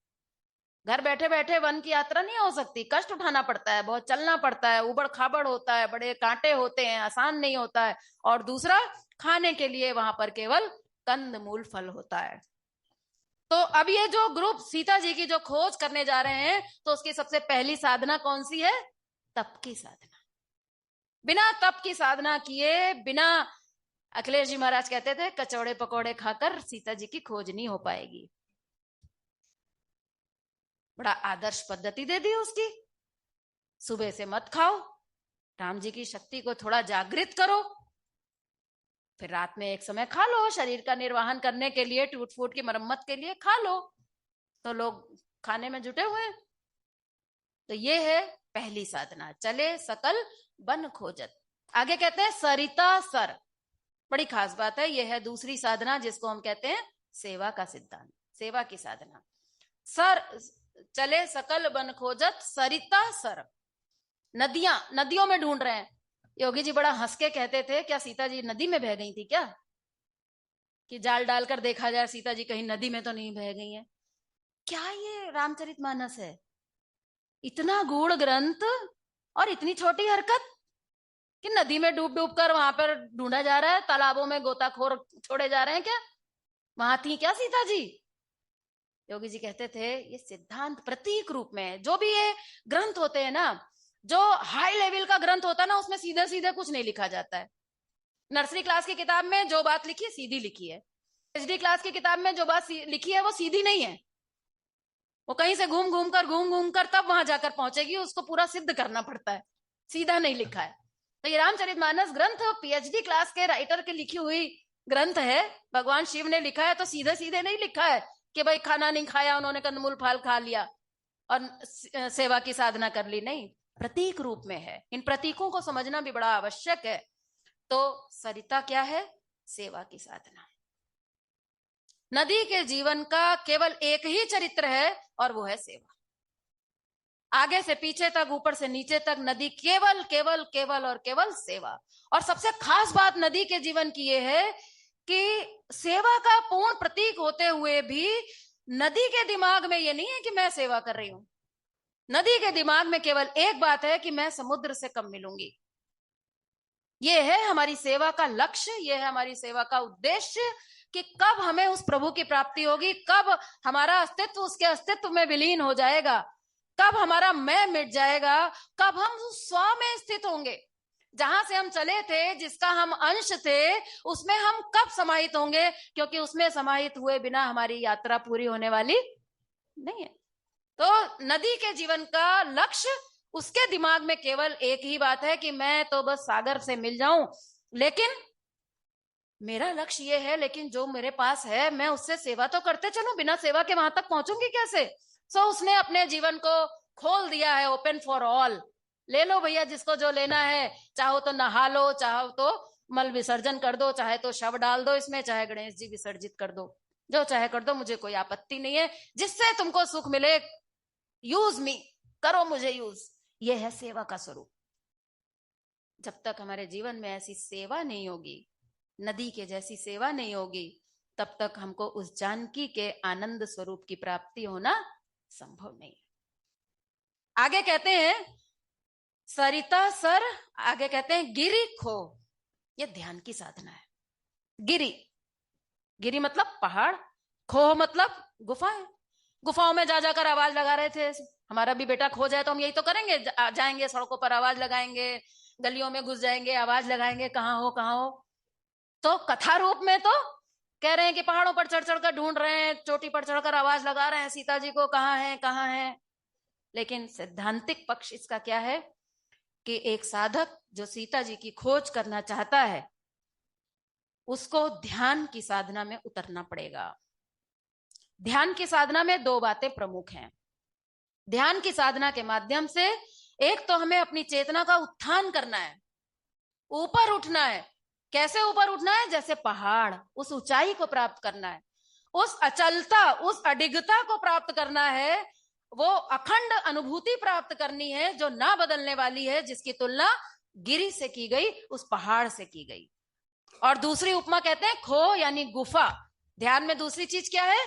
घर बैठे बैठे वन की यात्रा नहीं हो सकती, कष्ट उठाना पड़ता है, बहुत चलना पड़ता है, उबड़ खाबड़ होता है, बड़े कांटे होते हैं, आसान नहीं होता है। और दूसरा, खाने के लिए वहां पर केवल कंद मूल फल होता है। तो अब ये जो ग्रुप सीता जी की जो खोज करने जा रहे हैं, तो उसकी सबसे पहली साधना कौन सी है? तप की साधना। बिना तप की साधना किए, बिना, अखिलेश जी महाराज कहते थे कचौड़े पकौड़े खाकर सीता जी की खोज नहीं हो पाएगी। बड़ा आदर्श पद्धति दे दी उसकी। सुबह से मत खाओ, राम जी की शक्ति को थोड़ा जागृत करो, फिर रात में एक समय खा लो, शरीर का निर्वाहन करने के लिए, टूट फूट की मरम्मत के लिए खा लो। तो लोग खाने में जुटे हुए हैं। तो ये है पहली साधना, चले सकल बन खोजत। आगे कहते हैं सरिता सर। बड़ी खास बात है, यह है दूसरी साधना जिसको हम कहते हैं सेवा का सिद्धांत, सेवा की साधना। सर, चले सकल बन खोजत, सरिता सर। नदियां, नदियों में ढूंढ रहे हैं। योगी जी बड़ा हंस के कहते थे, क्या सीता जी नदी में बह गई थी क्या? कि जाल डालकर देखा जाए सीता जी कहीं नदी में तो नहीं बह गई है। क्या ये रामचरितमानस है? इतना गूढ़ ग्रंथ और इतनी छोटी हरकत कि नदी में डूब डूब कर वहां पर ढूंढा जा रहा है, तालाबों में गोताखोर छोड़े जा रहे हैं क्या? वहां थी क्या सीता जी? योगी जी कहते थे ये सिद्धांत प्रतीक रूप में, जो भी ये ग्रंथ होते हैं ना, जो हाई लेवल का ग्रंथ होता है ना, उसमें सीधे सीधे कुछ नहीं लिखा जाता है। नर्सरी क्लास की किताब में जो बात लिखी है सीधी लिखी है, पीएचडी क्लास की किताब में जो बात लिखी है वो सीधी नहीं है, वो कहीं से घूम घूम कर तब वहां जाकर पहुंचेगी, उसको पूरा सिद्ध करना पड़ता है, सीधा नहीं लिखा है। तो ये रामचरितमानस ग्रंथ पीएचडी क्लास के राइटर की लिखी हुई ग्रंथ है। भगवान शिव ने लिखा है, तो सीधे सीधे नहीं लिखा है कि भाई खाना नहीं खाया उन्होंने, कंदमूल फल खा लिया और सेवा की साधना कर ली, नहीं, प्रतीक रूप में है। इन प्रतीकों को समझना भी बड़ा आवश्यक है। तो सरिता क्या है? सेवा की साधना। नदी के जीवन का केवल एक ही चरित्र है और वो है सेवा। आगे से पीछे तक, ऊपर से नीचे तक, नदी केवल केवल केवल और केवल सेवा। और सबसे खास बात नदी के जीवन की ये है कि सेवा का पूर्ण प्रतीक होते हुए भी नदी के दिमाग में ये नहीं है कि मैं सेवा कर रही हूं। नदी के दिमाग में केवल एक बात है कि मैं समुद्र से कब मिलूंगी। ये है हमारी सेवा का लक्ष्य, ये है हमारी सेवा का उद्देश्य, कि कब हमें उस प्रभु की प्राप्ति होगी, कब हमारा अस्तित्व उसके अस्तित्व में विलीन हो जाएगा, कब हमारा मैं मिट जाएगा, कब हम उस स्व में स्थित होंगे। जहां से हम चले थे, जिसका हम अंश थे, उसमें हम कब समाहित होंगे, क्योंकि उसमें समाहित हुए बिना हमारी यात्रा पूरी होने वाली नहीं है। तो नदी के जीवन का लक्ष्य, उसके दिमाग में केवल एक ही बात है कि मैं तो बस सागर से मिल जाऊं, लेकिन मेरा लक्ष्य ये है, लेकिन जो मेरे पास है मैं उससे सेवा तो करते चलूं, बिना सेवा के वहां तक पहुंचूंगी कैसे। सो उसने अपने जीवन को खोल दिया है, ओपन फॉर ऑल। ले लो भैया जिसको जो लेना है, चाहो तो नहा लो, चाहो तो मल विसर्जन कर दो, चाहे तो शव डाल दो इसमें, चाहे गणेश जी विसर्जित कर दो, जो चाहे कर दो, मुझे कोई आपत्ति नहीं है। जिससे तुमको सुख मिले, यूज मी, करो मुझे यूज। ये है सेवा का स्वरूप। जब तक हमारे जीवन में ऐसी सेवा नहीं होगी, नदी के जैसी सेवा नहीं होगी, तब तक हमको उस जानकी के आनंद स्वरूप की प्राप्ति होना संभव नहीं। आगे कहते हैं सरिता सर, आगे कहते हैं गिरी खो। ये ध्यान की साधना है। गिरी, गिरी मतलब पहाड़, खो मतलब गुफाएं। गुफाओं में जा जाकर आवाज लगा रहे थे, हमारा भी बेटा खो जाए तो हम यही तो करेंगे, जाएंगे सड़कों पर आवाज लगाएंगे, गलियों में घुस जाएंगे, आवाज लगाएंगे कहाँ हो कहाँ हो। तो कथा रूप में तो कह रहे हैं कि पहाड़ों पर चढ़ चढ़ कर ढूंढ रहे हैं, चोटी पर चढ़कर आवाज लगा रहे हैं सीता जी को, कहाँ है कहाँ है। लेकिन सैद्धांतिक पक्ष इसका क्या है कि एक साधक जो सीता जी की खोज करना चाहता है, उसको ध्यान की साधना में उतरना पड़ेगा। ध्यान की साधना में दो बातें प्रमुख हैं। ध्यान की साधना के माध्यम से एक तो हमें अपनी चेतना का उत्थान करना है, ऊपर उठना है। कैसे ऊपर उठना है? जैसे पहाड़, उस ऊंचाई को प्राप्त करना है, उस अचलता, उस अडिगता को प्राप्त करना है, वो अखंड अनुभूति प्राप्त करनी है जो ना बदलने वाली है, जिसकी तुलना गिरी से की गई, उस पहाड़ से की गई। और दूसरी उपमा कहते हैं खो यानी गुफा। ध्यान में दूसरी चीज क्या है?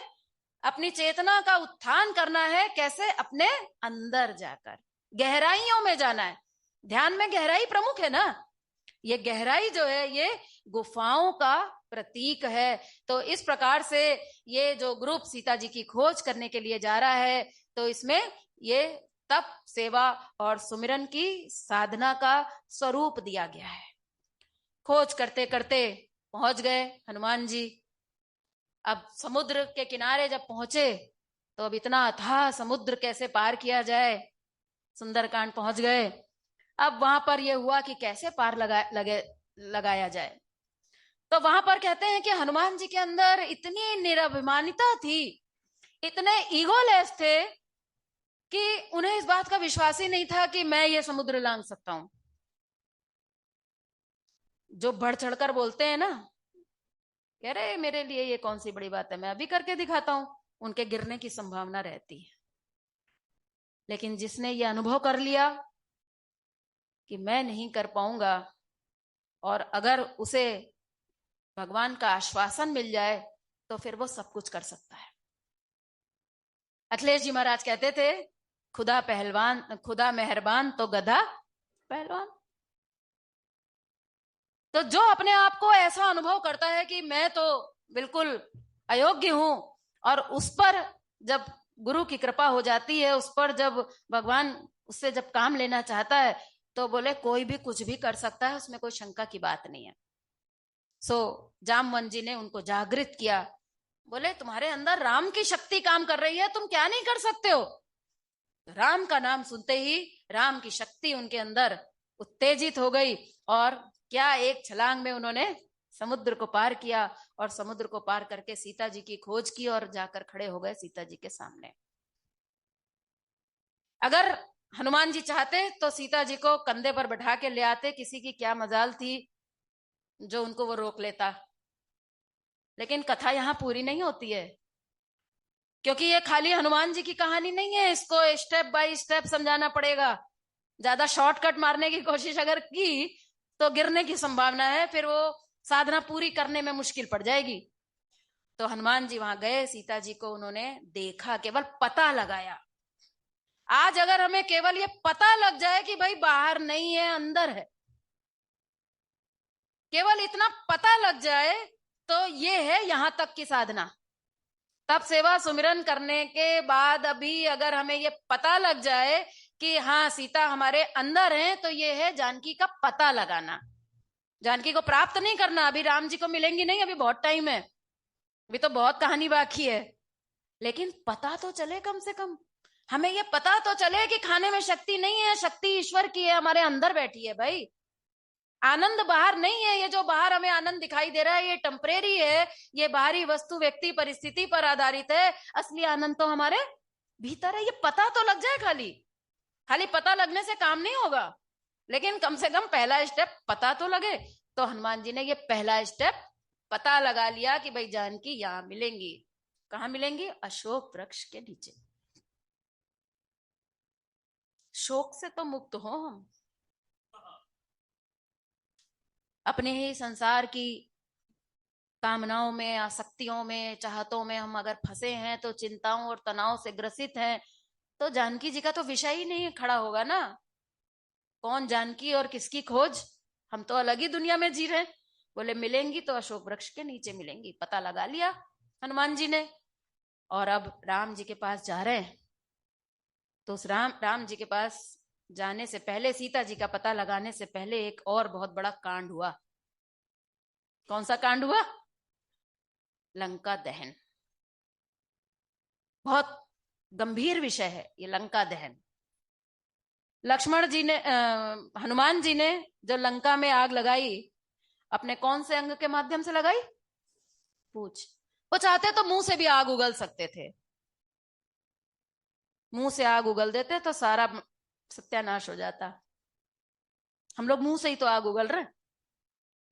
अपनी चेतना का उत्थान करना है। कैसे? अपने अंदर जाकर गहराइयों में जाना है। ध्यान में गहराई प्रमुख है ना। ये गहराई जो है ये गुफाओं का प्रतीक है। तो इस प्रकार से ये जो ग्रुप सीता जी की खोज करने के लिए जा रहा है, तो इसमें ये तप, सेवा और सुमिरन की साधना का स्वरूप दिया गया है। खोज करते करते पहुंच गए हनुमान जी। अब समुद्र के किनारे जब पहुंचे तो अब इतना अथाह समुद्र कैसे पार किया जाए, सुंदरकांड पहुंच गए। अब वहां पर यह हुआ कि कैसे पार लगाया जाए। तो वहां पर कहते हैं कि हनुमान जी के अंदर इतनी निराभिमानिता थी, इतने ईगोलेस थे कि उन्हें इस बात का विश्वास ही नहीं था कि मैं ये समुद्र लांघ सकता हूं। जो बढ़ चढ़कर बोलते हैं ना, कह रहे मेरे लिए ये कौन सी बड़ी बात है, मैं अभी करके दिखाता हूं, उनके गिरने की संभावना रहती है। लेकिन जिसने ये अनुभव कर लिया कि मैं नहीं कर पाऊंगा, और अगर उसे भगवान का आश्वासन मिल जाए तो फिर वो सब कुछ कर सकता है। अखिलेश जी महाराज कहते थे, खुदा पहलवान, खुदा मेहरबान तो गधा पहलवान। तो जो अपने आप को ऐसा अनुभव करता है कि मैं तो बिल्कुल अयोग्य हूं, और उस पर जब गुरु की कृपा हो जाती है, उस पर जब भगवान उससे जब काम लेना चाहता है, तो बोले कोई भी कुछ भी कर सकता है, उसमें कोई शंका की बात नहीं है। सो जामवंत जी ने उनको जागृत किया। बोले तुम्हारे अंदर राम की शक्ति काम कर रही है, तुम क्या नहीं कर सकते हो। राम का नाम सुनते ही राम की शक्ति उनके अंदर उत्तेजित हो गई, और क्या एक छलांग में उन्होंने समुद्र को पार किया, और समुद्र को पार करके सीता जी की खोज की और जाकर खड़े हो गए सीता जी के सामने। अगर हनुमान जी चाहते तो सीता जी को कंधे पर बैठा के ले आते, किसी की क्या मजाल थी जो उनको वो रोक लेता। लेकिन कथा यहां पूरी नहीं होती है, क्योंकि ये खाली हनुमान जी की कहानी नहीं है, इसको स्टेप बाय स्टेप समझाना पड़ेगा। ज्यादा शॉर्टकट मारने की कोशिश अगर की तो गिरने की संभावना है, फिर वो साधना पूरी करने में मुश्किल पड़ जाएगी। तो हनुमान जी वहां गए, सीता जी को उन्होंने देखा, केवल पता लगाया। आज अगर हमें केवल ये पता लग जाए कि भाई बाहर नहीं है अंदर है, केवल इतना पता लग जाए, तो ये है यहां तक की साधना। तब सेवा सुमिरन करने के बाद अभी अगर हमें ये पता लग जाए कि हाँ सीता हमारे अंदर है, तो ये है जानकी का पता लगाना। जानकी को प्राप्त नहीं करना, अभी राम जी को मिलेंगी नहीं, अभी बहुत टाइम है, अभी तो बहुत कहानी बाकी है। लेकिन पता तो चले, कम से कम हमें ये पता तो चले कि खाने में शक्ति नहीं है, शक्ति ईश्वर की है, हमारे अंदर बैठी है भाई। आनंद बाहर नहीं है, ये जो बाहर हमें आनंद दिखाई दे रहा है ये टेम्परेरी है, ये बाहरी वस्तु व्यक्ति परिस्थिति पर आधारित है। असली आनंद तो हमारे भीतर है। ये पता तो लग जाए, खाली खाली पता लगने से काम नहीं होगा, लेकिन कम से कम पहला स्टेप पता तो लगे। तो हनुमान जी ने ये पहला स्टेप पता लगा लिया कि भाई जानकी यहां मिलेंगी। कहां मिलेंगी? अशोक वृक्ष के नीचे। शोक से तो मुक्त हो हम, अपने ही संसार की कामनाओं में, आसक्तियों में, चाहतों में हम अगर फंसे हैं, तो चिंताओं और तनाव से ग्रसित हैं, तो जानकी जी का तो विषय ही नहीं खड़ा होगा ना। कौन जानकी और किसकी खोज, हम तो अलग ही दुनिया में जी रहे हैं। बोले मिलेंगी तो अशोक वृक्ष के नीचे मिलेंगी, पता लगा लिया हनुमान जी ने। और अब राम जी के पास जा रहे हैं, तो उस राम जी के पास जाने से पहले, सीता जी का पता लगाने से पहले एक और बहुत बड़ा कांड हुआ। कौन सा कांड हुआ? लंका दहन। बहुत गंभीर विषय है ये लंका दहन। लक्ष्मण जी ने हनुमान जी ने जो लंका में आग लगाई, अपने कौन से अंग के माध्यम से लगाई? पूछ। वो चाहते तो मुंह से भी आग उगल सकते थे, मुंह से आग उगल देते तो सारा सत्यानाश हो जाता। हम लोग मुंह से ही तो आग उगल रहे हैं।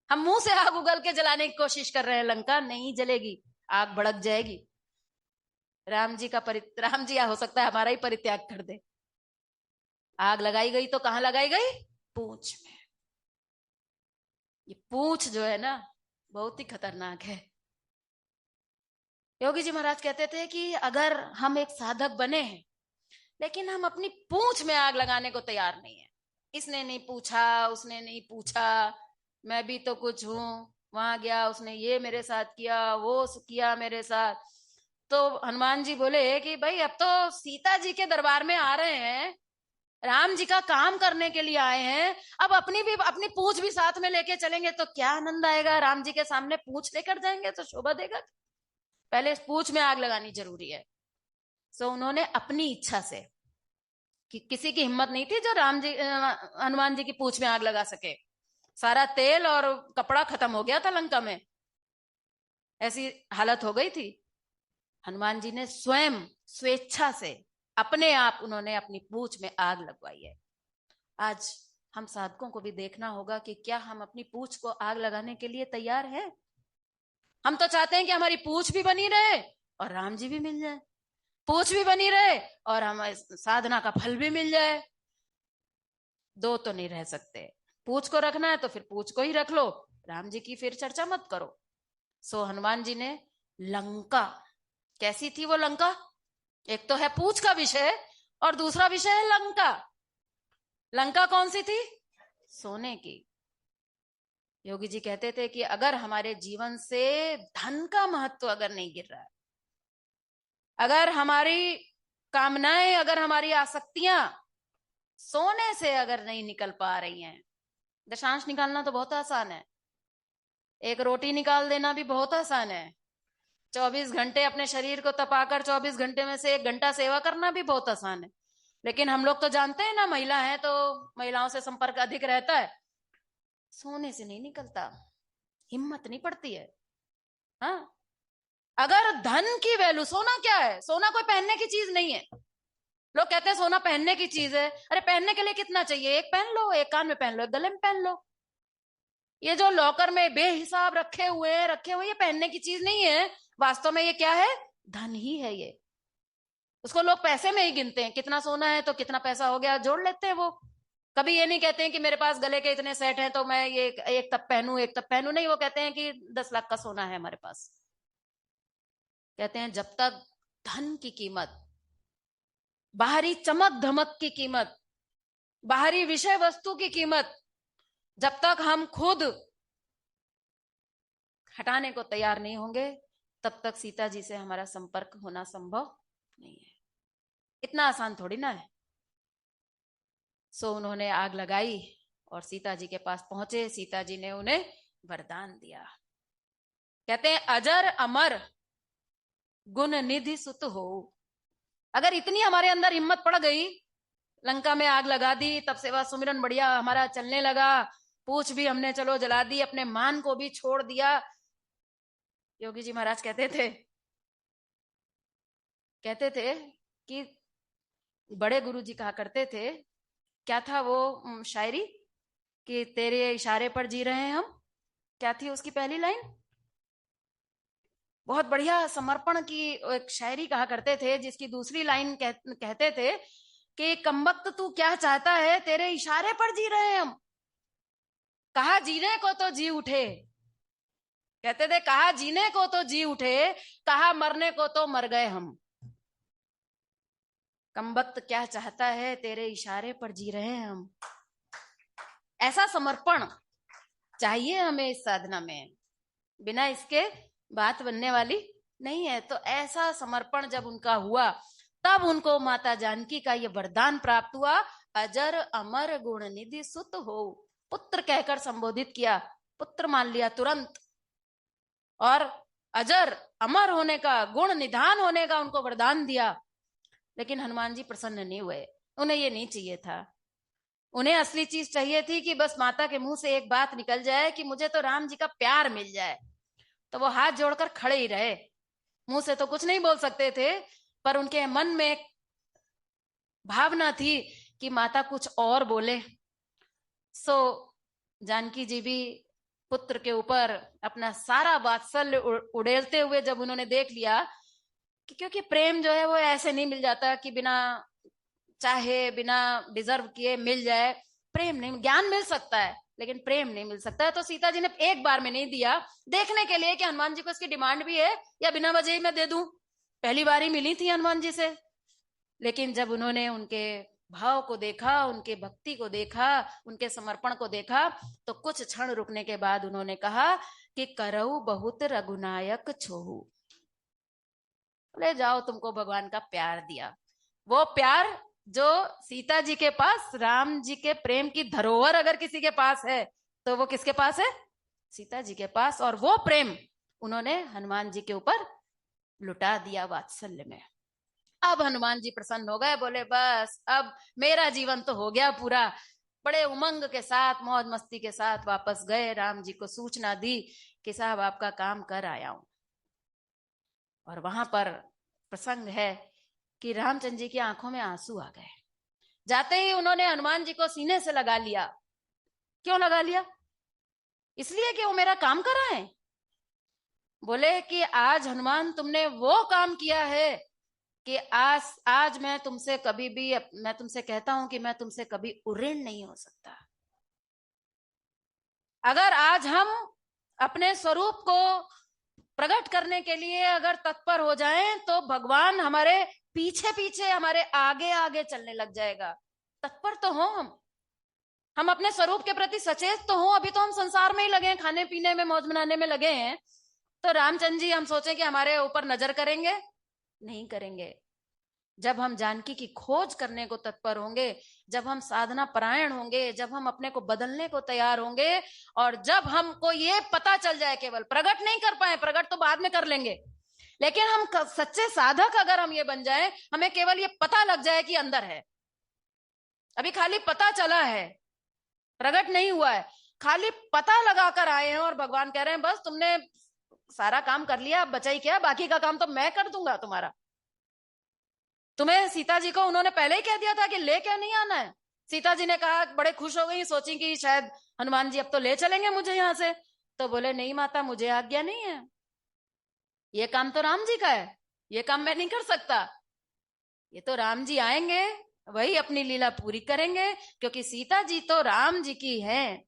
हम मुंह से आग उगल के जलाने की कोशिश कर रहे हैं, लंका नहीं जलेगी, आग भड़क जाएगी। राम जी हो सकता है हमारा ही परित्याग कर दे। आग लगाई गई तो कहां लगाई गई? पूंछ में। ये पूंछ जो है ना, बहुत ही खतरनाक है। योगी जी महाराज कहते थे कि अगर हम एक साधक बने हैं, लेकिन हम अपनी पूंछ में आग लगाने को तैयार नहीं है, इसने नहीं पूछा, उसने नहीं पूछा, मैं भी तो कुछ हूं, वहां गया उसने ये मेरे साथ किया, वो किया मेरे साथ। तो हनुमान जी बोले कि भाई अब तो सीता जी के दरबार में आ रहे हैं, राम जी का काम करने के लिए आए हैं, अब अपनी पूंछ भी साथ में लेके चलेंगे तो क्या आनंद आएगा। राम जी के सामने पूंछ लेकर जाएंगे तो शोभा देगा? पहले इस पूंछ में आग लगानी जरूरी है। सो उन्होंने अपनी इच्छा से, कि किसी की हिम्मत नहीं थी जो हनुमान जी की पूंछ में आग लगा सके। सारा तेल और कपड़ा खत्म हो गया था लंका में, ऐसी हालत हो गई थी। हनुमान जी ने स्वयं स्वेच्छा से अपने आप उन्होंने अपनी पूंछ में आग लगवाई है। आज हम साधकों को भी देखना होगा कि क्या हम अपनी पूंछ को आग लगाने के लिए तैयार हैं? हम तो चाहते हैं कि हमारी पूंछ भी बनी रहे और राम जी भी मिल जाए, पूंछ भी बनी रहे और हमें साधना का फल भी मिल जाए। दो तो नहीं रह सकते। पूंछ को रखना है तो फिर पूंछ को ही रख लो, राम जी की फिर चर्चा मत करो। सो हनुमान जी ने लंका, कैसी थी वो लंका? एक तो है पूंछ का विषय और दूसरा विषय है लंका। लंका कौन सी थी? सोने की। योगी जी कहते थे कि अगर हमारे जीवन से धन का महत्व अगर नहीं गिर रहा है, अगर हमारी कामनाएं, अगर हमारी आसक्तियां सोने से अगर नहीं निकल पा रही हैं, दशांश निकालना तो बहुत आसान है, एक रोटी निकाल देना भी बहुत आसान है, 24 घंटे अपने शरीर को तपाकर 24 घंटे में से 1 घंटा सेवा करना भी बहुत आसान है। लेकिन हम लोग तो जानते हैं ना, महिला है तो महिलाओं से संपर्क अधिक रहता है, सोने से नहीं निकलता, हिम्मत नहीं पड़ती है। हाँ, अगर धन की वैल्यू, सोना क्या है? सोना कोई पहनने की चीज नहीं है। लोग कहते हैं सोना पहनने की चीज है। अरे पहनने के लिए कितना चाहिए? एक पहन लो, एक कान में पहन लो, एक गले में पहन लो। ये जो लॉकर में बेहिसाब रखे हुए, ये पहनने की चीज नहीं है। वास्तव में ये क्या है? धन ही है ये। उसको लोग पैसे में ही गिनते हैं, कितना सोना है तो कितना पैसा हो गया, जोड़ लेते हैं वो। कभी ये नहीं कहते हैं कि मेरे पास गले के इतने सेट हैं तो मैं ये एक तब पहनूं, एक तब पहनूं। नहीं, वो कहते हैं कि 10 लाख का सोना है हमारे पास। कहते हैं जब तक धन की कीमत, बाहरी चमक धमक की कीमत, बाहरी विषय वस्तु की कीमत जब तक हम खुद हटाने को तैयार नहीं होंगे, तब तक सीता जी से हमारा संपर्क होना संभव नहीं है। इतना आसान थोड़ी ना है। सो उन्होंने आग लगाई और सीता जी के पास पहुंचे। सीता जी ने उन्हें वरदान दिया। कहते हैं अजर अमर गुण निधि सुत हो। अगर इतनी हमारे अंदर हिम्मत पड़ गई, लंका में आग लगा दी, तब सेवा सुमिरन बढ़िया हमारा चलने लगा, पूछ भी हमने चलो जला दी, अपने मान को भी छोड़ दिया। योगी जी महाराज कहते थे कि बड़े गुरु जी कहा करते थे, क्या था वो शायरी कि तेरे इशारे पर जी रहे हैं हम, क्या थी उसकी पहली लाइन? बहुत बढ़िया समर्पण की एक शायरी कहा करते थे, जिसकी दूसरी लाइन कहते थे कि कमबख्त तू क्या चाहता है, तेरे इशारे पर जी रहे हैं हम। कहा जीने को तो जी उठे, कहते थे कहा जीने को तो जी उठे, कहा मरने को तो मर गए हम। कमबख्त क्या चाहता है, तेरे इशारे पर जी रहे हैं हम। ऐसा समर्पण चाहिए हमें इस साधना में, बिना इसके बात बनने वाली नहीं है। तो ऐसा समर्पण जब उनका हुआ, तब उनको माता जानकी का ये वरदान प्राप्त हुआ, अजर अमर गुण निधि सुत हो। पुत्र कहकर संबोधित किया, पुत्र मान लिया तुरंत, और अजर अमर होने का, गुण निधान होने का उनको वरदान दिया। लेकिन हनुमान जी प्रसन्न नहीं हुए, उन्हें ये नहीं चाहिए था। उन्हें असली चीज चाहिए थी कि बस माता के मुंह से एक बात निकल जाए कि मुझे तो राम जी का प्यार मिल जाए। तो वो हाथ जोड़कर खड़े ही रहे, मुंह से तो कुछ नहीं बोल सकते थे, पर उनके मन में एक भावना थी कि माता कुछ और बोले। सो जानकी जी भी पुत्र के ऊपर अपना सारा वात्सल्य उड़ेलते हुए जब उन्होंने देख लिया कि क्योंकि प्रेम जो है वो ऐसे नहीं मिल जाता कि बिना चाहे, बिना डिजर्व किए मिल जाए। प्रेम नहीं, ज्ञान मिल सकता है लेकिन प्रेम नहीं मिल सकता है। तो सीता जी ने एक बार में नहीं दिया, देखने के लिए कि हनुमान जी को इसकी डिमांड भी है या बिना वजह ही मैं दे दूं। पहली बार ही मिली थी हनुमान जी से, लेकिन जब उन्होंने उनके भाव को देखा, उनके भक्ति को देखा, उनके समर्पण को देखा, तो कुछ क्षण रुकने के बाद उन्होंने कहा कि करऊ बहुत रघुनायक छोहू। ले जाओ, तुमको भगवान का प्यार दिया, वो प्यार जो सीता जी के पास, राम जी के प्रेम की धरोहर अगर किसी के पास है तो वो किसके पास है? सीता जी के पास। और वो प्रेम उन्होंने हनुमान जी के ऊपर लुटा दिया वात्सल्य में। अब हनुमान जी प्रसन्न हो गए, बोले बस अब मेरा जीवन तो हो गया पूरा। बड़े उमंग के साथ, मौज मस्ती के साथ वापस गए, राम जी को सूचना दी कि साहब आपका काम कर आया हूं। और वहां पर प्रसंग है कि रामचंद्र जी की आंखों में आंसू आ गए। जाते ही उन्होंने हनुमान जी को सीने से लगा लिया। क्यों लगा लिया? इसलिए कि वो मेरा काम कर रहा है। बोले कि आज हनुमान तुमने वो काम किया है कि आज मैं तुमसे कभी भी, मैं तुमसे कहता हूं कि मैं तुमसे कभी उऋण नहीं हो सकता। अगर आज हम अपने स्वरूप को प्रकट करने के लिए अगर तत्पर हो जाएं, तो भगवान हमारे पीछे पीछे, हमारे आगे आगे चलने लग जाएगा। तत्पर तो हो हम अपने स्वरूप के प्रति सचेत तो हो। अभी तो हम संसार में ही लगे हैं, खाने पीने में, मौज मनाने में लगे हैं। तो रामचंद्र जी हम सोचें कि हमारे ऊपर नजर करेंगे? नहीं करेंगे। जब हम जानकी की खोज करने को तत्पर होंगे, जब हम साधना परायण होंगे, जब हम अपने को बदलने को तैयार होंगे, और जब हमको ये पता चल जाए, केवल प्रकट नहीं कर पाए, प्रकट तो बाद में कर लेंगे, लेकिन हम सच्चे साधक अगर हम ये बन जाए, हमें केवल ये पता लग जाए कि अंदर है। अभी खाली पता चला है, प्रकट नहीं हुआ है, खाली पता लगाकर आए हैं, और भगवान कह रहे हैं बस तुमने सारा काम कर लिया, अब बचा ही क्या, बाकी का काम तो मैं कर दूंगा तुम्हारा। तुम्हें सीता जी को उन्होंने पहले ही कह दिया था कि ले क्या नहीं आना है। सीता जी ने कहा, बड़े खुश हो गई, सोची कि शायद हनुमान जी अब तो ले चलेंगे मुझे यहां से। तो बोले नहीं माता, मुझे आज्ञा नहीं है, ये काम तो राम जी का है, ये काम मैं नहीं कर सकता। ये तो राम जी आएंगे, वही अपनी लीला पूरी करेंगे, क्योंकि सीता जी तो राम जी की है,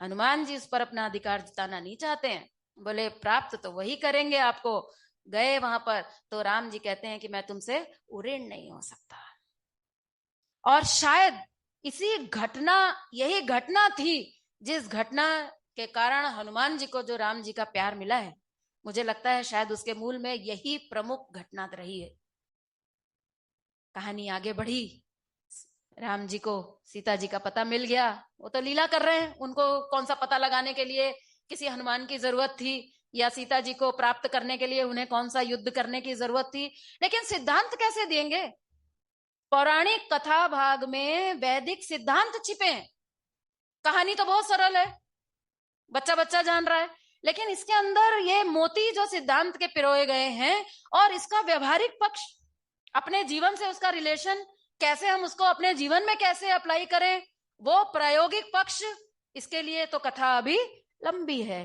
हनुमान जी उस पर अपना अधिकार जताना नहीं चाहते हैं। बोले प्राप्त तो वही करेंगे आपको, गए वहां पर तो राम जी कहते हैं कि मैं तुमसे उऋण नहीं हो सकता। और शायद यही घटना थी जिस घटना के कारण हनुमान जी को जो राम जी का प्यार मिला है, मुझे लगता है शायद उसके मूल में यही प्रमुख घटना रही है। कहानी आगे बढ़ी, राम जी को सीता जी का पता मिल गया। वो तो लीला कर रहे हैं, उनको कौन सा पता लगाने के लिए किसी हनुमान की जरूरत थी, या सीता जी को प्राप्त करने के लिए उन्हें कौन सा युद्ध करने की जरूरत थी। लेकिन सिद्धांत कैसे देंगे? पौराणिक कथा भाग में वैदिक सिद्धांत छिपे हैं। कहानी तो बहुत सरल है, बच्चा बच्चा जान रहा है, लेकिन इसके अंदर ये मोती जो सिद्धांत के पिरोए गए हैं और इसका व्यवहारिक पक्ष, अपने जीवन से उसका रिलेशन कैसे, हम उसको अपने जीवन में कैसे अप्लाई करें, वो प्रायोगिक पक्ष, इसके लिए तो कथा अभी लंबी है।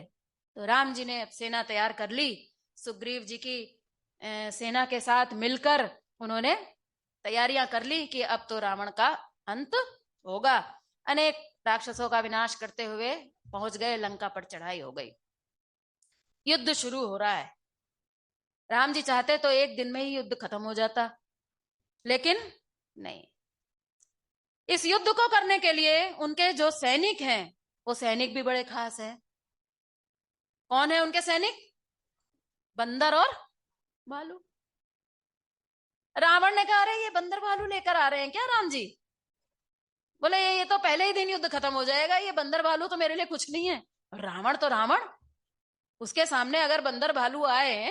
तो राम जी ने सेना तैयार कर ली, सुग्रीव जी की सेना के साथ मिलकर उन्होंने तैयारियां कर ली कि अब तो रावण का अंत होगा। अनेक राक्षसों का विनाश करते हुए पहुंच गए, लंका पर चढ़ाई हो गई, युद्ध शुरू हो रहा है। राम जी चाहते तो एक दिन में ही युद्ध खत्म हो जाता, लेकिन नहीं। इस युद्ध को करने के लिए उनके जो सैनिक हैं, वो सैनिक भी बड़े खास हैं। कौन है उनके सैनिक? बंदर और भालू। रावण ने कहा, अरे ये बंदर भालू लेकर आ रहे हैं क्या राम जी? बोले ये तो पहले ही दिन युद्ध खत्म हो जाएगा, ये बंदर भालू तो मेरे लिए कुछ नहीं है। रावण तो रावण, उसके सामने अगर बंदर भालू आए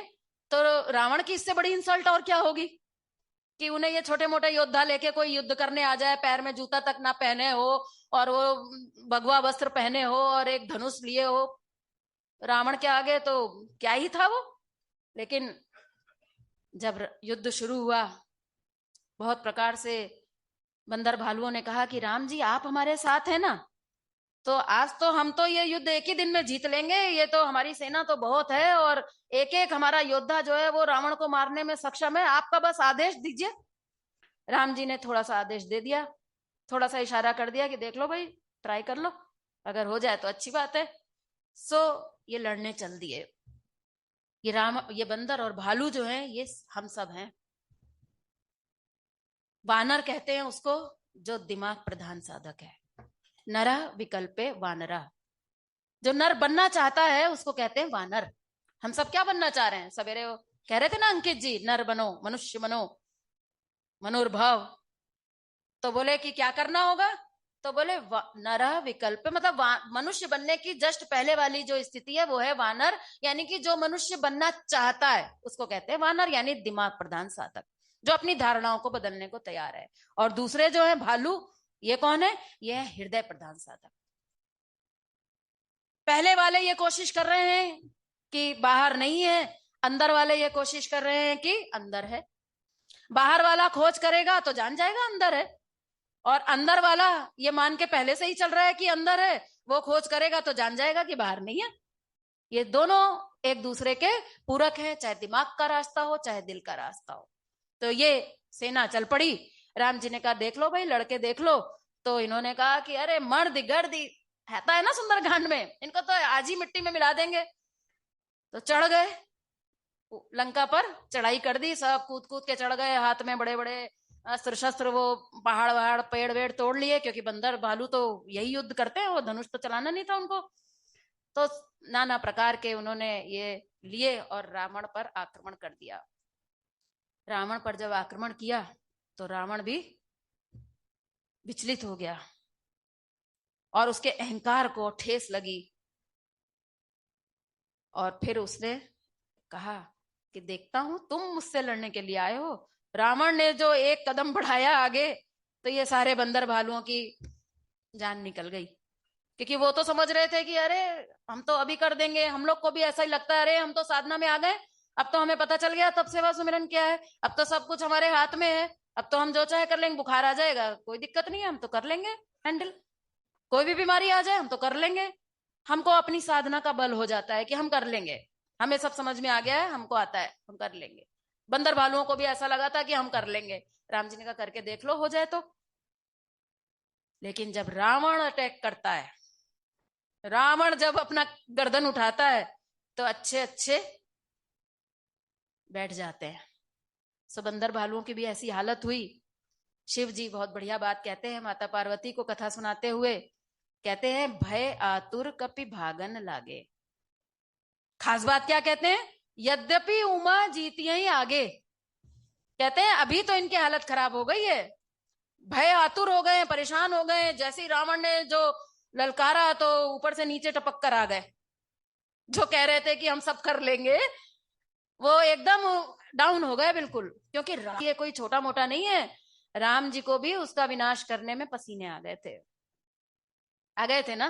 तो रावण की इससे बड़ी इंसल्ट और क्या होगी कि उन्हें ये छोटे मोटे योद्धा लेके कोई युद्ध करने आ जाए, पैर में जूता तक ना पहने हो और वो भगवा वस्त्र पहने हो और एक धनुष लिए हो। रावण के आगे तो क्या ही था वो। लेकिन जब युद्ध शुरू हुआ, बहुत प्रकार से बंदर भालुओं ने कहा कि राम जी आप हमारे साथ हैं ना, तो आज तो हम तो ये युद्ध एक ही दिन में जीत लेंगे, ये तो हमारी सेना तो बहुत है और एक एक हमारा योद्धा जो है वो रावण को मारने में सक्षम है, आपका बस आदेश दीजिए। राम जी ने थोड़ा सा आदेश दे दिया, थोड़ा सा इशारा कर दिया कि देख लो भाई, ट्राई कर लो, अगर हो जाए तो अच्छी बात है। सो ये लड़ने चल दिए। ये बंदर और भालू जो है ये हम सब हैं। वानर कहते हैं उसको जो दिमाग प्रधान साधक है। नरा विकल्पे वानरा, जो नर बनना चाहता है उसको कहते हैं वानर। हम सब क्या बनना चाह रहे हैं? सवेरे वो कह रहे थे ना अंकित जी, नर बनो, मनुष्य बनो, मनुर्भाव। तो बोले कि क्या करना होगा? तो बोले नरा विकल्प, मतलब मनुष्य बनने की जस्ट पहले वाली जो स्थिति है वो है वानर, यानी कि जो मनुष्य बनना चाहता है उसको कहते हैं वानर, यानी दिमाग प्रधान साधक, जो अपनी धारणाओं को बदलने को तैयार है। और दूसरे जो है भालू, ये कौन है? ये है हृदय प्रधान साधक। पहले वाले ये कोशिश कर रहे हैं कि बाहर नहीं है, अंदर वाले ये कोशिश कर रहे हैं कि अंदर है। बाहर वाला खोज करेगा तो जान जाएगा अंदर है, और अंदर वाला ये मान के पहले से ही चल रहा है कि अंदर है, वो खोज करेगा तो जान जाएगा कि बाहर नहीं है। ये दोनों एक दूसरे के पूरक है, चाहे दिमाग का रास्ता हो चाहे दिल का रास्ता हो। तो ये सेना चल पड़ी। राम जी ने कहा देख लो भाई, लड़के देख लो। तो इन्होंने कहा कि अरे मर्द गर्दी रहता है ना सुंदरकांड में, इनको तो आज ही मिट्टी में मिला देंगे। तो चढ़ गए लंका पर, चढ़ाई कर दी, सब कूद कूद के चढ़ गए, हाथ में बड़े बड़े अस्त्र शस्त्र, वो पहाड़ वहाड़ पेड़ वेड़ तोड़ लिए, क्योंकि बंदर भालू तो यही युद्ध करते हैं, वो धनुष तो चलाना नहीं था उनको। तो नाना प्रकार के उन्होंने ये लिए और रावण पर आक्रमण कर दिया। रावण पर जब आक्रमण किया तो रावण भी विचलित हो गया और उसके अहंकार को ठेस लगी, और फिर उसने कहा कि देखता हूं तुम मुझसे लड़ने के लिए आए हो। रावण ने जो एक कदम बढ़ाया आगे, तो ये सारे बंदर भालुओं की जान निकल गई, क्योंकि वो तो समझ रहे थे कि अरे हम तो अभी कर देंगे। हम लोग को भी ऐसा ही लगता है, अरे हम तो साधना में आ गए, अब तो हमें पता चल गया तब सेवा सुमिरन क्या है, अब तो सब कुछ हमारे हाथ में है, अब तो हम जो चाहे कर लेंगे, बुखार आ जाएगा कोई दिक्कत नहीं है, हम तो कर लेंगे हैंडल, कोई भी बीमारी आ जाए हम तो कर लेंगे। हमको अपनी साधना का बल हो जाता है कि हम कर लेंगे, हमें सब समझ में आ गया है, हमको आता है, हम कर लेंगे। बंदर भालुओं को भी ऐसा लगा था कि हम कर लेंगे। राम जी ने कहा करके देख लो, हो जाए तो। लेकिन जब रावण अटैक करता है, रावण जब अपना गर्दन उठाता है, तो अच्छे अच्छे बैठ जाते हैं। सो बंदर भालुओं की भी ऐसी हालत हुई। शिव जी बहुत बढ़िया बात कहते हैं माता पार्वती को कथा सुनाते हुए, कहते हैं भय आतुर कपि भागन लागे। खास बात क्या कहते हैं? यद्यपि उमा जीती ही आगे। कहते हैं अभी तो इनकी हालत खराब हो गई है, भय आतुर हो गए, परेशान हो गए। जैसे ही रावण ने जो ललकारा तो ऊपर से नीचे टपक कर आ गए। जो कह रहे थे कि हम सब कर लेंगे, वो एकदम डाउन हो गए बिल्कुल। क्योंकि ये कोई छोटा मोटा नहीं है, राम जी को भी उसका विनाश करने में पसीने आ गए थे ना।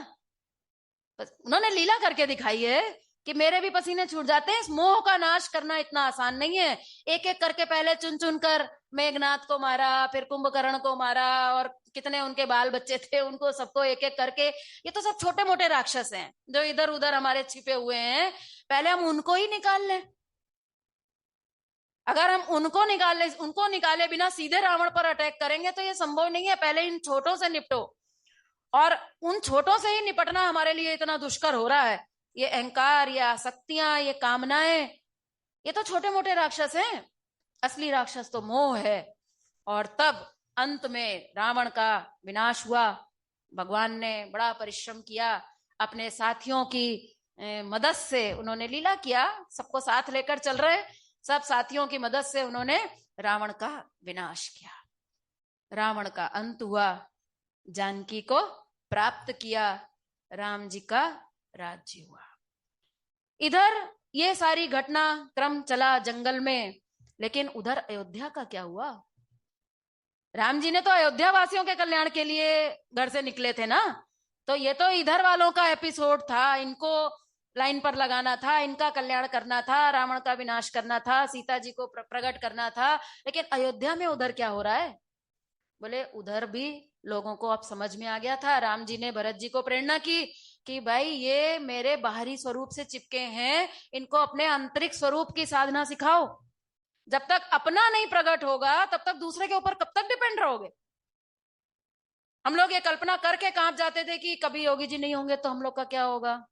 उन्होंने लीला करके दिखाई है कि मेरे भी पसीने छूट जाते हैं। इस मोह का नाश करना इतना आसान नहीं है। एक एक करके पहले चुन चुन कर मेघनाथ को मारा, फिर कुंभकर्ण को मारा, और कितने उनके बाल बच्चे थे उनको सबको एक एक करके। ये तो सब छोटे मोटे राक्षस हैं जो इधर उधर हमारे छिपे हुए हैं। पहले हम उनको ही निकाल लें। अगर हम उनको निकाले बिना सीधे रावण पर अटैक करेंगे तो ये संभव नहीं है। पहले इन छोटों से निपटो, और उन छोटों से ही निपटना हमारे लिए इतना दुष्कर हो रहा है। ये अहंकार, ये आसक्तियां, ये कामनाएं, ये तो छोटे मोटे राक्षस हैं। असली राक्षस तो मोह है। और तब अंत में रावण का विनाश हुआ। भगवान ने बड़ा परिश्रम किया, अपने साथियों की मदद से उन्होंने लीला किया। सबको साथ लेकर चल रहे, सब साथियों की मदद से उन्होंने रावण का विनाश किया। रावण का अंत हुआ, जानकी को प्राप्त किया, राम जी का राज्य हुआ। इधर ये सारी घटना क्रम चला जंगल में, लेकिन उधर अयोध्या का क्या हुआ? राम जी ने तो अयोध्या वासियों के कल्याण के लिए घर से निकले थे ना। तो ये तो इधर वालों का एपिसोड था, इनको लाइन पर लगाना था, इनका कल्याण करना था, रावण का विनाश करना था, सीता जी को प्रकट करना था। लेकिन अयोध्या में उधर क्या हो रहा है? बोले उधर भी लोगों को अब समझ में आ गया था। राम जी ने भरत जी को प्रेरणा की कि भाई ये मेरे बाहरी स्वरूप से चिपके हैं, इनको अपने आंतरिक स्वरूप की साधना सिखाओ। जब तक अपना नहीं प्रकट होगा तब तक दूसरे के ऊपर कब तक डिपेंड रहोगे? हम लोग ये कल्पना करके कांप जाते थे कि कभी योगी जी नहीं होंगे तो हम लोग का क्या होगा।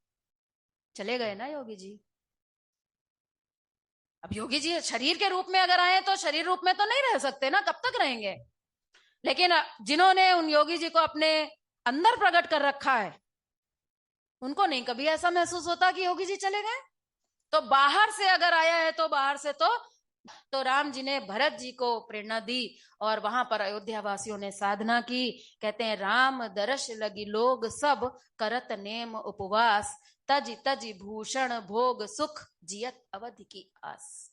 चले गए ना योगी जी। अब योगी जी शरीर के रूप में अगर आए तो शरीर रूप में तो नहीं रह सकते ना, कब तक रहेंगे। लेकिन जिन्होंने उन योगी जी को अपने अंदर प्रकट कर रखा है, उनको नहीं कभी ऐसा महसूस होता कि योगी जी चले गए। तो बाहर से अगर आया है तो बाहर से तो राम जी ने भरत जी को प्रेरणा दी, और वहां पर अयोध्या वासियों ने साधना की। कहते हैं राम दर्श लगी लोग सब, करत नेम उपवास, तज तज भूषण भोग सुख, जियत अवधि की आस।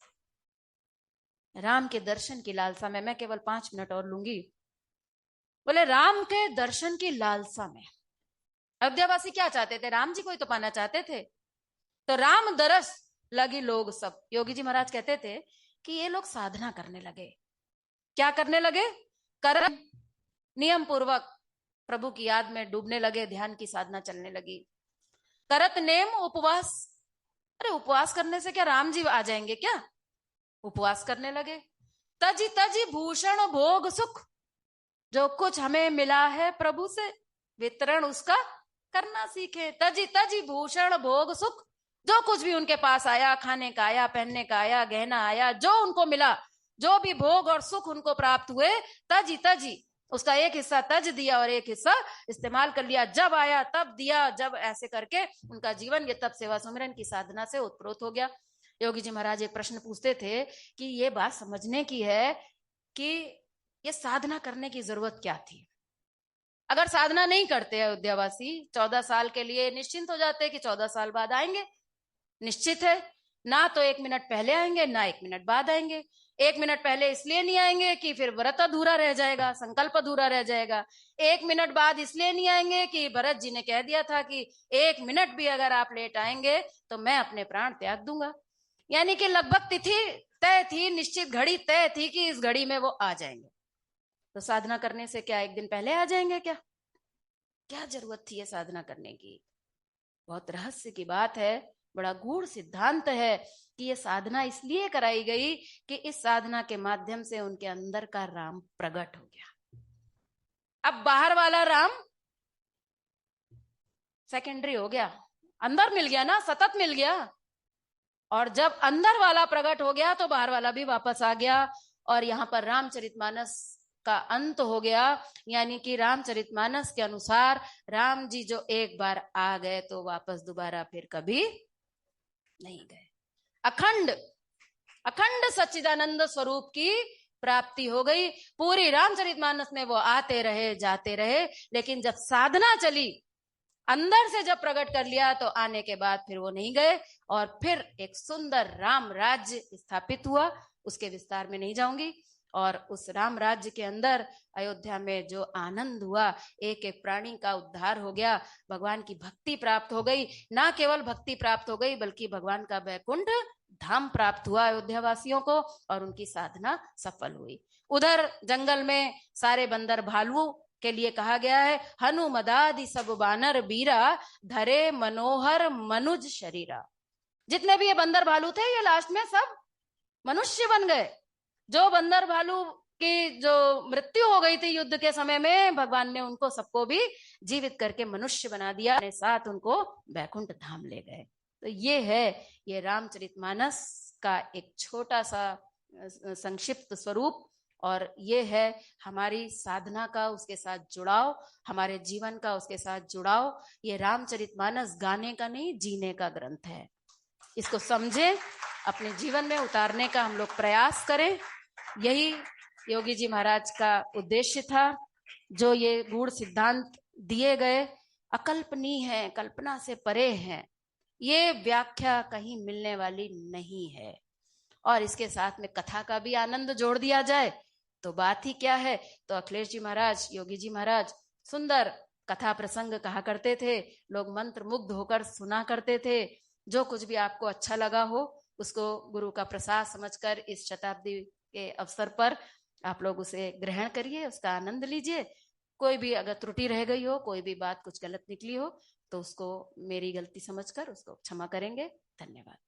राम के दर्शन की लालसा में, मैं केवल 5 मिनट और लूंगी। बोले राम के दर्शन की लालसा में अयोध्यावासी क्या चाहते थे? राम जी को ही तो पाना चाहते थे। तो राम दरस लगी लोग सब। योगी जी महाराज कहते थे कि ये लोग साधना करने लगे। क्या करने लगे? कर नियम पूर्वक प्रभु की याद में डूबने लगे, ध्यान की साधना चलने लगी। करत नेम उपवास। अरे उपवास करने से क्या राम जी आ जाएंगे क्या? उपवास करने लगे। तजी तजी भूषण भोग सुख। जो कुछ हमें मिला है प्रभु से, वितरण उसका करना सीखे। तजी तजी भूषण भोग सुख। जो कुछ भी उनके पास आया, खाने का आया, पहनने का आया, गहना आया, जो उनको मिला, जो भी भोग और सुख उनको प्राप्त हुए, तजी तजी उसका एक हिस्सा तज दिया और एक हिस्सा इस्तेमाल कर लिया। जब आया तब दिया, जब ऐसे करके उनका जीवन ये तब सेवा सुमिरन की साधना से उत्प्रोत हो गया। योगी जी महाराज एक प्रश्न पूछते थे कि ये बात समझने की है कि ये साधना करने की जरूरत क्या थी। अगर साधना नहीं करते अयोध्यावासी, 14 साल के लिए निश्चिंत हो जाते कि 14 साल बाद आएंगे, निश्चित है। ना तो 1 मिनट पहले आएंगे, ना 1 मिनट बाद आएंगे। 1 मिनट पहले इसलिए नहीं आएंगे कि फिर व्रत अधूरा रह जाएगा, संकल्प अधूरा रह जाएगा। 1 मिनट बाद इसलिए नहीं आएंगे कि भरत जी ने कह दिया था कि 1 मिनट भी अगर आप लेट आएंगे तो मैं अपने प्राण त्याग दूंगा। यानी कि लगभग तिथि तय थी, निश्चित घड़ी तय थी कि इस घड़ी में वो आ जाएंगे। तो साधना करने से क्या 1 दिन पहले आ जाएंगे क्या? क्या जरूरत थी ये साधना करने की? बहुत रहस्य की बात है, बड़ा गूढ़ सिद्धांत है कि ये साधना इसलिए कराई गई कि इस साधना के माध्यम से उनके अंदर का राम प्रकट हो गया। अब बाहर वाला राम सेकेंडरी हो गया, अंदर मिल गया ना, सतत मिल गया। और जब अंदर वाला प्रकट हो गया तो बाहर वाला भी वापस आ गया, और यहाँ पर रामचरितमानस का अंत हो गया। यानी कि रामचरितमानस के अनुसार राम जी जो एक बार आ गए तो वापस दोबारा फिर कभी नहीं गए। अखंड अखंड सच्चिदानंद स्वरूप की प्राप्ति हो गई। पूरी रामचरितमानस में वो आते रहे जाते रहे, लेकिन जब साधना चली, अंदर से जब प्रकट कर लिया, तो आने के बाद फिर वो नहीं गए, और फिर एक सुंदर राम राज्य स्थापित हुआ। उसके विस्तार में नहीं जाऊंगी। और उस राम राज्य के अंदर अयोध्या में जो आनंद हुआ, एक एक प्राणी का उद्धार हो गया, भगवान की भक्ति प्राप्त हो गई। ना केवल भक्ति प्राप्त हो गई, बल्कि भगवान का वैकुंठ धाम प्राप्त हुआ अयोध्या वासियों को, और उनकी साधना सफल हुई। उधर जंगल में सारे बंदर भालुओं के लिए कहा गया है, हनुमदादि सब बानर बीरा, धरे मनोहर मनुज शरीरा। जितने भी ये बंदर भालू थे, ये लास्ट में सब मनुष्य बन गए। जो बंदर भालू की जो मृत्यु हो गई थी युद्ध के समय में, भगवान ने उनको सबको भी जीवित करके मनुष्य बना दिया, अपने साथ उनको वैकुंठ धाम ले गए। तो ये है ये रामचरितमानस का एक छोटा सा संक्षिप्त स्वरूप, और ये है हमारी साधना का उसके साथ जुड़ाव, हमारे जीवन का उसके साथ जुड़ाव। ये रामचरितमानस गाने का नहीं, जीने का ग्रंथ है। इसको समझें, अपने जीवन में उतारने का हम लोग प्रयास करें। यही योगी जी महाराज का उद्देश्य था। जो ये गूढ़ सिद्धांत दिए गए अकल्पनीय है, कल्पना से परे हैं, ये व्याख्या कहीं मिलने वाली नहीं है। और इसके साथ में कथा का भी आनंद जोड़ दिया जाए तो बात ही क्या है। तो अखिलेश जी महाराज, योगी जी महाराज सुंदर कथा प्रसंग कहा करते थे, लोग मंत्र मुग्ध होकर सुना करते थे। जो कुछ भी आपको अच्छा लगा हो, उसको गुरु का प्रसाद समझकर इस शताब्दी के अवसर पर आप लोग उसे ग्रहण करिए, उसका आनंद लीजिए। कोई भी अगर त्रुटि रह गई हो, कोई भी बात कुछ गलत निकली हो, तो उसको मेरी गलती समझकर उसको क्षमा करेंगे। धन्यवाद।